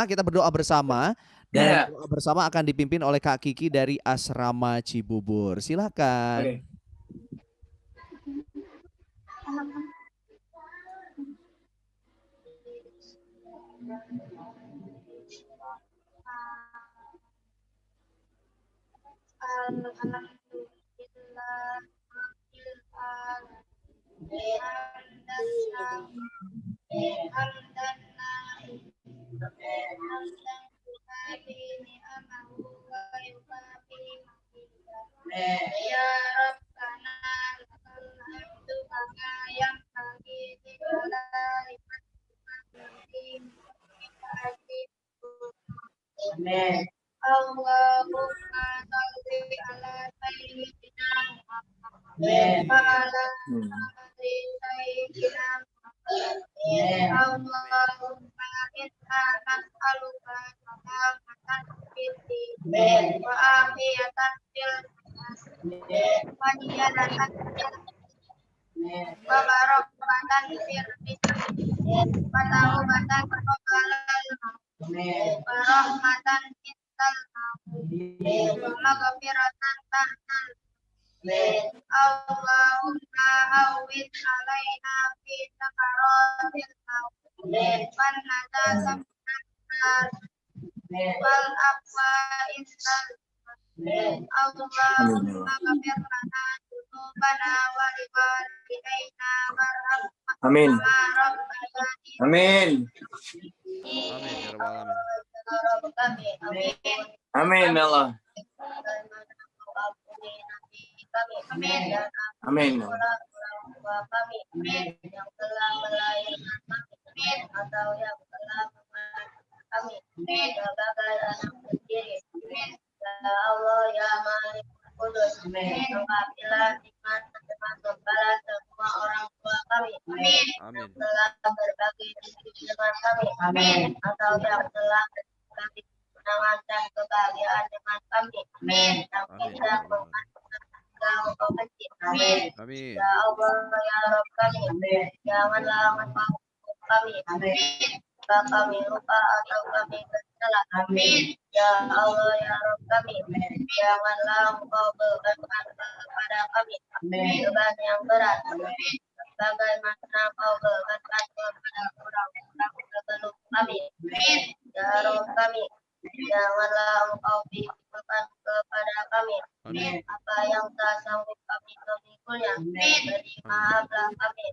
kita berdoa bersama dan doa bersama akan dipimpin oleh Kak Kiki dari Asrama Cibubur. Silakan. Allahumma sholli ala sayyidina Muhammad wa ala ali sayyidina Muhammad. Allahumma inna nas'aluka salamatan fid din wa afiyatan fil jasad wa ziyadatan fil wa barakatan fil rizqi wa taubatan qabla wa rahmatan maghfiratan ta'al Allahumma awwid alaina fi sakaratil maut wan najasa wal aqwa insal Allahumma ghfir lana dzunubana wa liwalidayna warhamna. Amin. Amin. Amin ya rabbal alamin. Amin ya Allah. Amin. Amin. Amin. Yang telah melahirkan kami atau yang telah kami sebagai anak sendiri. Ya Allah ya Malik Kudus. Engkaulah nikmat dan membalas semua orang tua kami. Amin. Yang telah berbagi rezeki dengan kami. Amin. Atau yang telah berbagi kemenangan dan kebahagiaan dengan kami. Amin. Yang tidak memandang engkau benci. Amin. Ya Allah ya Rabb kami. Janganlah engkau kami. Amin. Jika kami lupa atau kami bersalah. Amin. Ya Allah ya Rabb kami. Janganlah engkau bebankan kepada kami beban yang berat. Amin. Bagaimana kau bebankan kepada orang-orang sebelum kami. Amin. Ya Rabb kami. Janganlah engkau bebankan kepada kami apa yang tak sanggup kami memikulnya. Beri maaflah kami.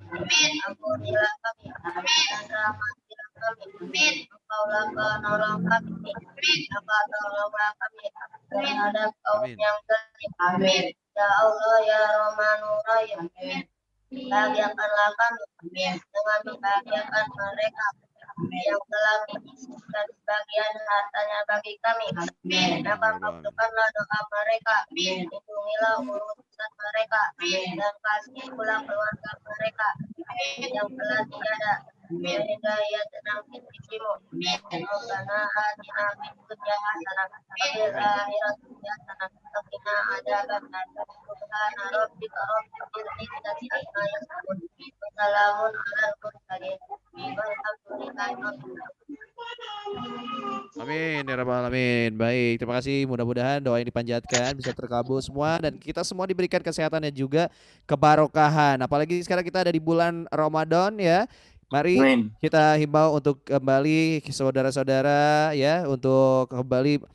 Ampunilah kami. Dan rahmatilah kami. Engkaulah penolong kami. Maka tolonglah kami terhadap kaum yang zalim. Amin. Ya Allah ya Rahmanur Rahim. Bahagiakanlah kami dengan membahagiakan mereka yang telah menyisihkan sebagian hartanya bagi kami. Maka kabulkanlah doa mereka. Lindungilah urusan mereka dan kasih pulang keluarga mereka yang telah tiada sehingga ia tenang di sisimu. Rabbana atina fid dunya hasanah wa fil akhirati hasanah wa qina adzabannar. Subhana rabbika rabbil izzati amma yasifun. Salamun alal mursalin. Amin ya rabbal alamin. Baik, terima kasih. Mudah-mudahan doa yang dipanjatkan bisa terkabul semua dan kita semua diberikan kesehatan dan juga kebarokahan. Apalagi sekarang kita ada di bulan Ramadan ya. Mari kita himbau untuk kembali saudara-saudara ya, untuk kembali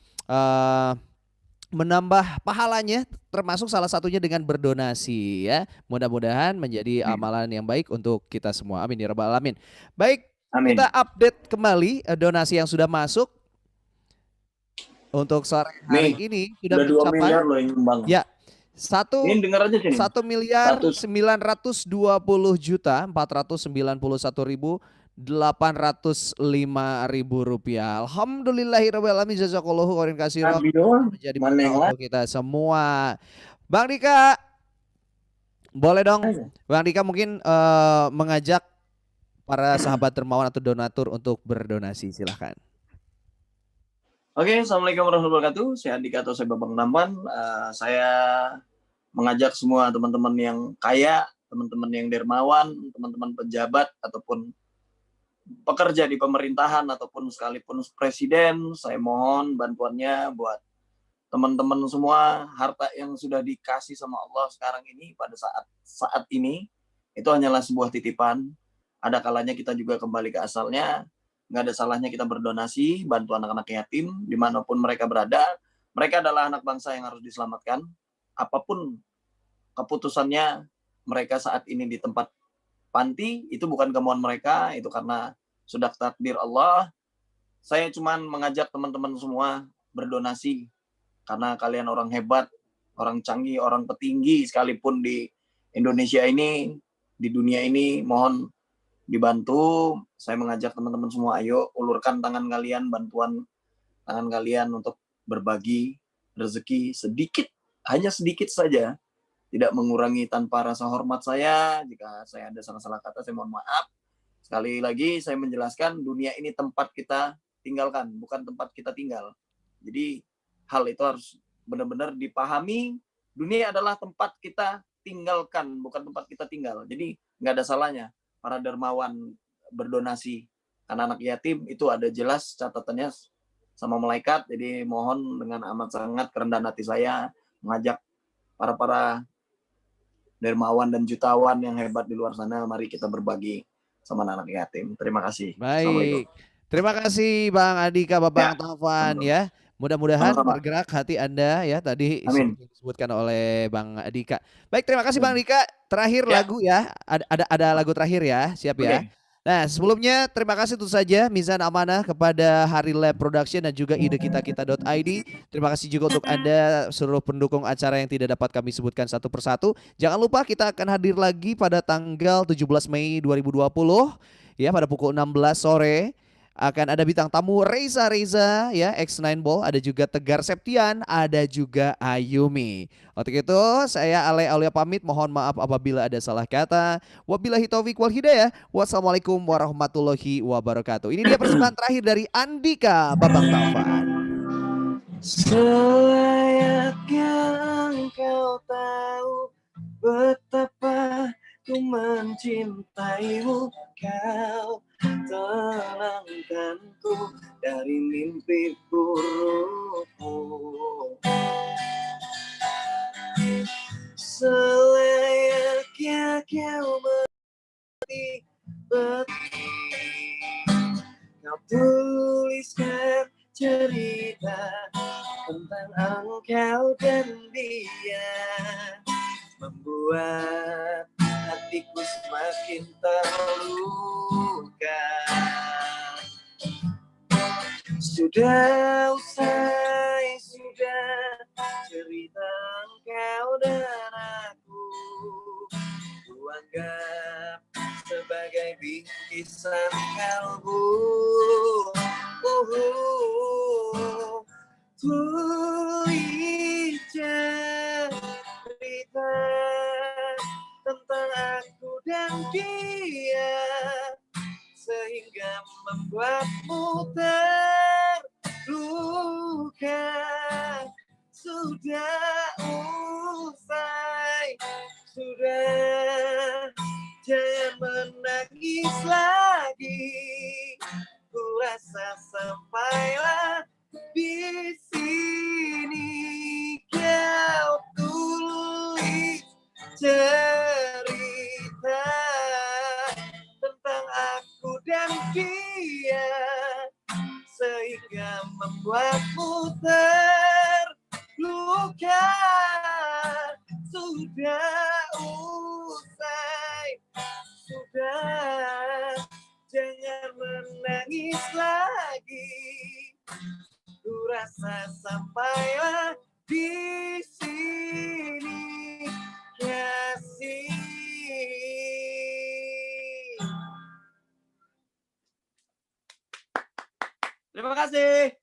menambah pahalanya, termasuk salah satunya dengan berdonasi ya. Mudah-mudahan menjadi amalan yang baik untuk kita semua. Amin ya rabbal alamin. Baik, kita update kembali donasi yang sudah masuk untuk sore hari ini sudah mencapai 2 miliar loh ini Bang. Ya. 1.920.491.805.000 rupiah. Alhamdulillahirobbilalamin, jazakallahu khairan katsiran menjadi berkah untuk kita semua. Bang Dika, boleh dong Bang Dika mungkin mengajak para sahabat dermawan atau donatur untuk berdonasi, silahkan. Oke, Assalamualaikum warahmatullahi wabarakatuh. Saya Andika atau saya Babang Nampan. Saya mengajak semua teman-teman yang kaya, teman-teman yang dermawan, teman-teman pejabat ataupun pekerja di pemerintahan ataupun sekalipun presiden, saya mohon bantuannya buat teman-teman semua. Harta yang sudah dikasih sama Allah sekarang ini pada saat ini itu hanyalah sebuah titipan. Ada kalanya kita juga kembali ke asalnya. Nggak ada salahnya kita berdonasi, bantu anak-anak yatim dimanapun mereka berada. Mereka adalah anak bangsa yang harus diselamatkan. Apapun keputusannya mereka saat ini di tempat panti, itu bukan kemauan mereka, itu karena sudah takdir Allah. Saya cuma mengajak teman-teman semua berdonasi, karena kalian orang hebat, orang canggih, orang petinggi sekalipun di Indonesia ini, di dunia ini, mohon dibantu. Saya mengajak teman-teman semua, ayo ulurkan tangan kalian, bantuan tangan kalian untuk berbagi rezeki sedikit, hanya sedikit saja, tidak mengurangi tanpa rasa hormat saya. Jika saya ada salah-salah kata, saya mohon maaf. Sekali lagi saya menjelaskan, dunia ini tempat kita tinggalkan, bukan tempat kita tinggal. Jadi hal itu harus benar-benar dipahami. Dunia adalah tempat kita tinggalkan, bukan tempat kita tinggal. Jadi nggak ada salahnya para dermawan berdonasi, karena anak yatim itu ada jelas catatannya sama malaikat. Jadi mohon dengan amat sangat kerendahan hati saya mengajak para dermawan dan jutawan yang hebat di luar sana, mari kita berbagi sama anak yatim. Terima kasih. Baik, terima kasih Bang Andika, Babang Taufan ya. Mudah-mudahan bergerak hati Anda ya, tadi disebutkan oleh Bang Andika. Baik, terima kasih Bang Andika. Terakhir lagu ya, ada lagu terakhir ya, siap ya. Nah, sebelumnya terima kasih tentu saja Mizan Amanah kepada Hari Lab Production dan juga idekita.id. Terima kasih juga untuk Anda seluruh pendukung acara yang tidak dapat kami sebutkan satu persatu. Jangan lupa kita akan hadir lagi pada tanggal 17 Mei 2020 ya, pada pukul 16 sore. Akan ada bintang tamu Reza ya, X9 Ball, ada juga Tegar Septian, ada juga Ayumi. Untuk itu saya Ale Aulia pamit, mohon maaf apabila ada salah kata. Wabillahi taufiq wal hidayah. Wassalamualaikum warahmatullahi wabarakatuh. Ini dia persembahan terakhir dari Andika, Babang Taufan. Selayaknya engkau tahu betapa ku mencintaimu, kau tenangkanku dari mimpi burukmu. Selayaknya kau mengerti, kau tuliskan cerita tentang engkau dan dia, membuat hatiku semakin terluka. Sudah usai, sudah cerita engkau dan aku, ku anggap sebagai bingkisan kalbu. Tulis cerita tentang aku dan dia, sehingga membuatmu terluka. Sudah usai, sudah, jangan menangis lagi. Ku rasa sampailah di sini, kau tulis cerita tentang aku dia sehingga membuatmu terluka. Sudah usai, sudah, jangan menangis lagi. Ku rasa sampailah di sini kasih. Terima kasih.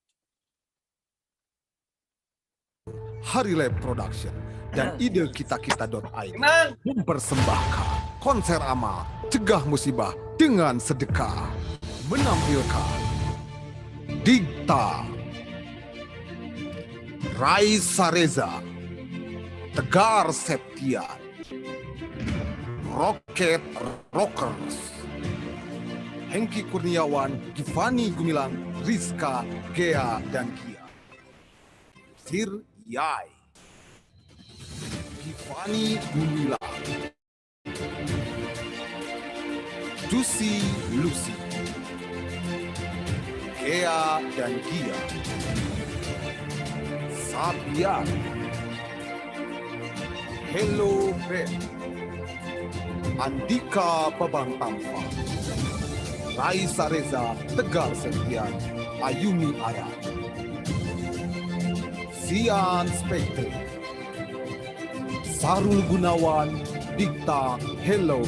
Harilab Production dan ide kita.id mempersembahkan konser amal cegah musibah dengan sedekah, menampilkan Dikta, Raisa Reza, Tegar Septian, Rocket Rockers, Hengki Kurniawan, Givani Gumilang, Rizka, Gea, dan Gia. Sir Yai, Givani Gumilang, Juicy Lucy, Gea dan Gia, Sabian, Hello Ben, Andika Babang Tamfa, Raisa Reza, Tegar Septian, Ayumi Ara, Sian Spektre, Sarul Gunawan, Dikta, Hello.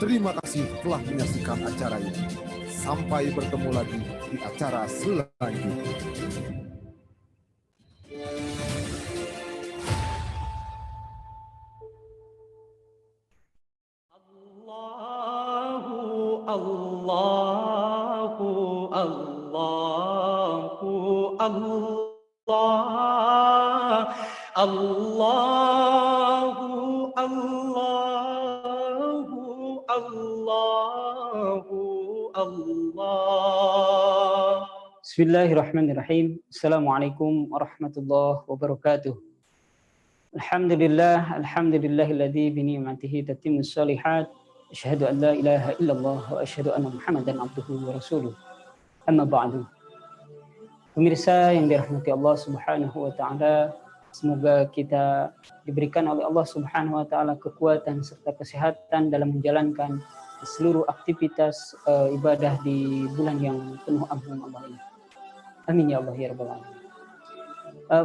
Terima kasih telah menyaksikan acara ini. Sampai bertemu lagi di acara selanjutnya. Allahu Allahu Allah, Allahu Allahu Allahu Allah. Bismillahirrahmanirrahim. Assalamualaikum warahmatullahi wabarakatuh. Alhamdulillahilladzi bi ni'matihi tatimmus shalihat. Asyhadu an la ilaha illallah wa asyhadu anna Muhammadan abduhu wa rasuluh. Amma ba'du. Pemirsa yang dirahmati Allah Subhanahu wa taala, semoga kita diberikan oleh Allah Subhanahu wa taala kekuatan serta kesehatan dalam menjalankan seluruh aktivitas ibadah di bulan yang penuh ampun Allah ini. Amin ya Allah ya rabbal alamin.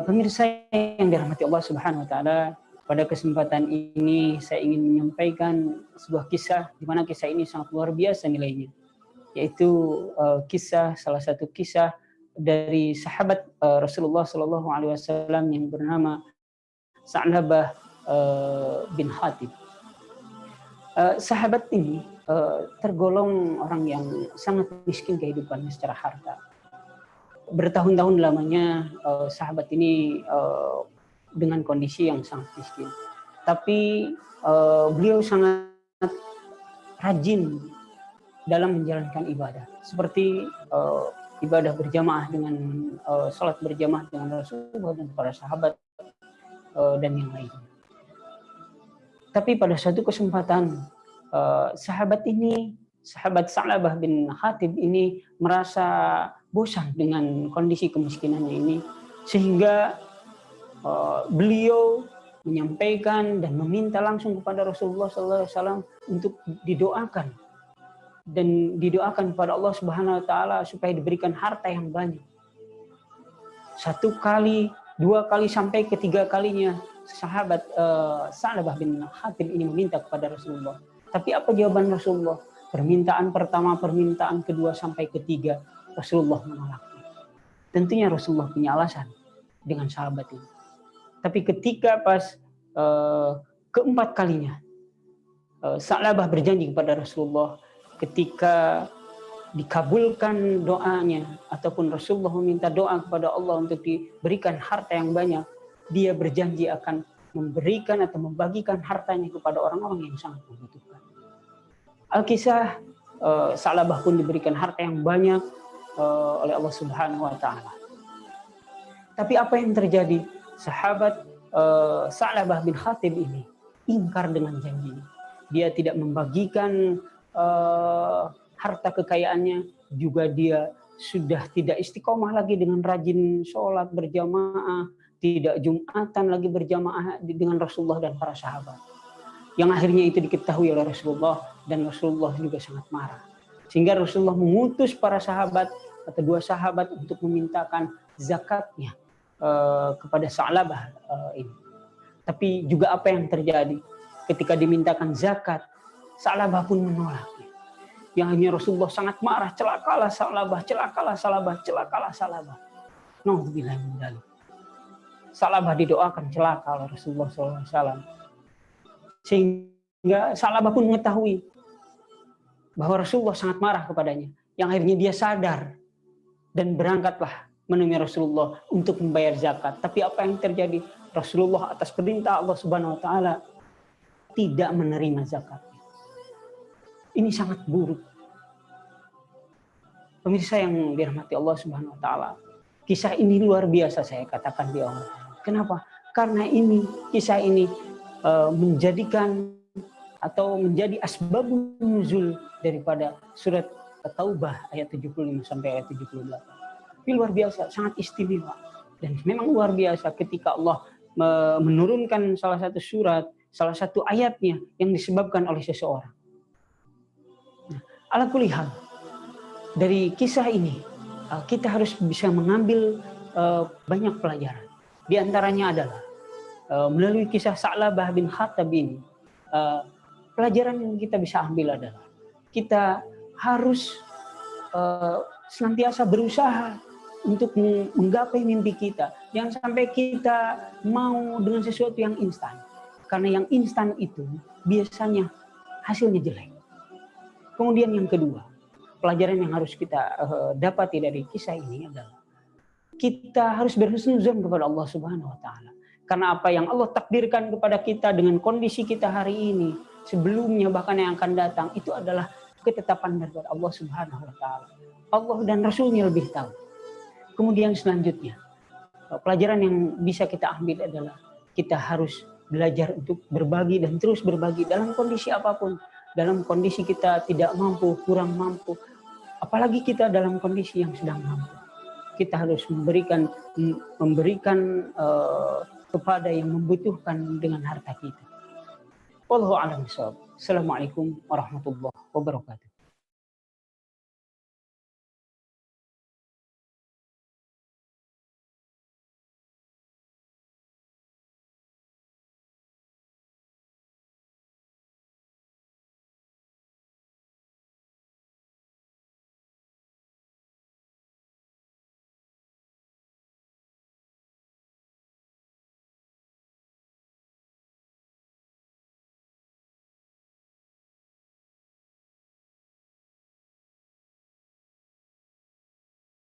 Pemirsa yang dirahmati Allah Subhanahu wa taala, pada kesempatan ini saya ingin menyampaikan sebuah kisah di mana kisah ini sangat luar biasa nilainya, yaitu salah satu kisah dari sahabat Rasulullah Shallallahu Alaihi Wasallam yang bernama Sa'labah bin Hatib. Sahabat ini tergolong orang yang sangat miskin kehidupannya secara harta. Bertahun-tahun lamanya sahabat ini dengan kondisi yang sangat miskin. Tapi beliau sangat rajin dalam menjalankan ibadah. Seperti ibadah berjamaah dengan salat berjamaah dengan Rasulullah dan para sahabat dan yang lainnya. Tapi pada suatu kesempatan sahabat Sa'labah bin Hatib ini merasa bosan dengan kondisi kemiskinannya ini, sehingga beliau menyampaikan dan meminta langsung kepada Rasulullah SAW untuk didoakan dan didoakan kepada Allah Subhanahu Wa Taala supaya diberikan harta yang banyak. 1 kali, 2 kali sampai ketiga kalinya sahabat Sa'labah bin Hatib ini meminta kepada Rasulullah. Tapi apa jawaban Rasulullah? Permintaan pertama, permintaan kedua sampai ketiga Rasulullah menolaknya. Tentunya Rasulullah punya alasan dengan sahabat ini. Tapi ketika pas keempat kalinya Sa'labah berjanji kepada Rasulullah, ketika dikabulkan doanya ataupun Rasulullah meminta doa kepada Allah untuk diberikan harta yang banyak, dia berjanji akan memberikan atau membagikan hartanya kepada orang-orang yang sangat membutuhkan. Alkisah Sa'labah pun diberikan harta yang banyak oleh Allah Subhanahu Wa Taala. Tapi apa yang terjadi? Sahabat Sa'labah bin Hatib ini ingkar dengan janjinya. Dia tidak membagikan harta kekayaannya, juga dia sudah tidak istiqomah lagi dengan rajin sholat berjamaah, tidak jumatan lagi berjamaah dengan Rasulullah dan para sahabat. Yang akhirnya itu diketahui oleh Rasulullah, dan Rasulullah juga sangat marah. Sehingga Rasulullah mengutus para sahabat atau 2 sahabat untuk memintakan zakatnya kepada Sa'labah ini. Tapi juga apa yang terjadi ketika dimintakan zakat, Sa'labah pun menolak. Yang hanya Rasulullah sangat marah, celakalah Sa'labah, celakalah Sa'labah, celakalah Sa'labah. Nauzubillah min dzalik. Sa'labah didoakan celaka oleh Rasulullah SAW. Sehingga Sa'labah pun mengetahui bahwa Rasulullah sangat marah kepadanya. Yang akhirnya dia sadar dan berangkatlah menemui Rasulullah untuk membayar zakat. Tapi apa yang terjadi? Rasulullah atas perintah Allah Subhanahu wa taala tidak menerima zakat. Ini sangat buruk. Pemirsa yang dirahmati Allah Subhanahu wa taala, kisah ini luar biasa saya katakan di awal. Kenapa? Karena kisah ini menjadikan atau menjadi asbabun nuzul daripada surat At-Taubah ayat 75 sampai ayat 78. Ini luar biasa, sangat istimewa. Dan memang luar biasa ketika Allah menurunkan salah satu surat, salah satu ayatnya yang disebabkan oleh seseorang. Nah, ala kulli hal, dari kisah ini kita harus bisa mengambil banyak pelajaran. Di antaranya adalah melalui kisah Sa'labah bin Khattab ini, pelajaran yang kita bisa ambil adalah kita harus senantiasa berusaha untuk menggapai mimpi kita. Jangan sampai kita mau dengan sesuatu yang instan. Karena yang instan itu biasanya hasilnya jelek. Kemudian yang kedua, pelajaran yang harus kita dapati dari kisah ini adalah kita harus berhusnuzon kepada Allah Subhanahu wa taala. Karena apa yang Allah takdirkan kepada kita dengan kondisi kita hari ini, sebelumnya bahkan yang akan datang, itu adalah ketetapan dari Allah Subhanahu wa taala. Allah dan Rasulnya lebih tahu. Kemudian selanjutnya, pelajaran yang bisa kita ambil adalah kita harus belajar untuk berbagi dan terus berbagi dalam kondisi apapun. Dalam kondisi kita tidak mampu, kurang mampu, apalagi kita dalam kondisi yang sedang mampu. Kita harus memberikan kepada yang membutuhkan dengan harta kita. Wallahu a'lam bishawab. Assalamualaikum warahmatullahi wabarakatuh.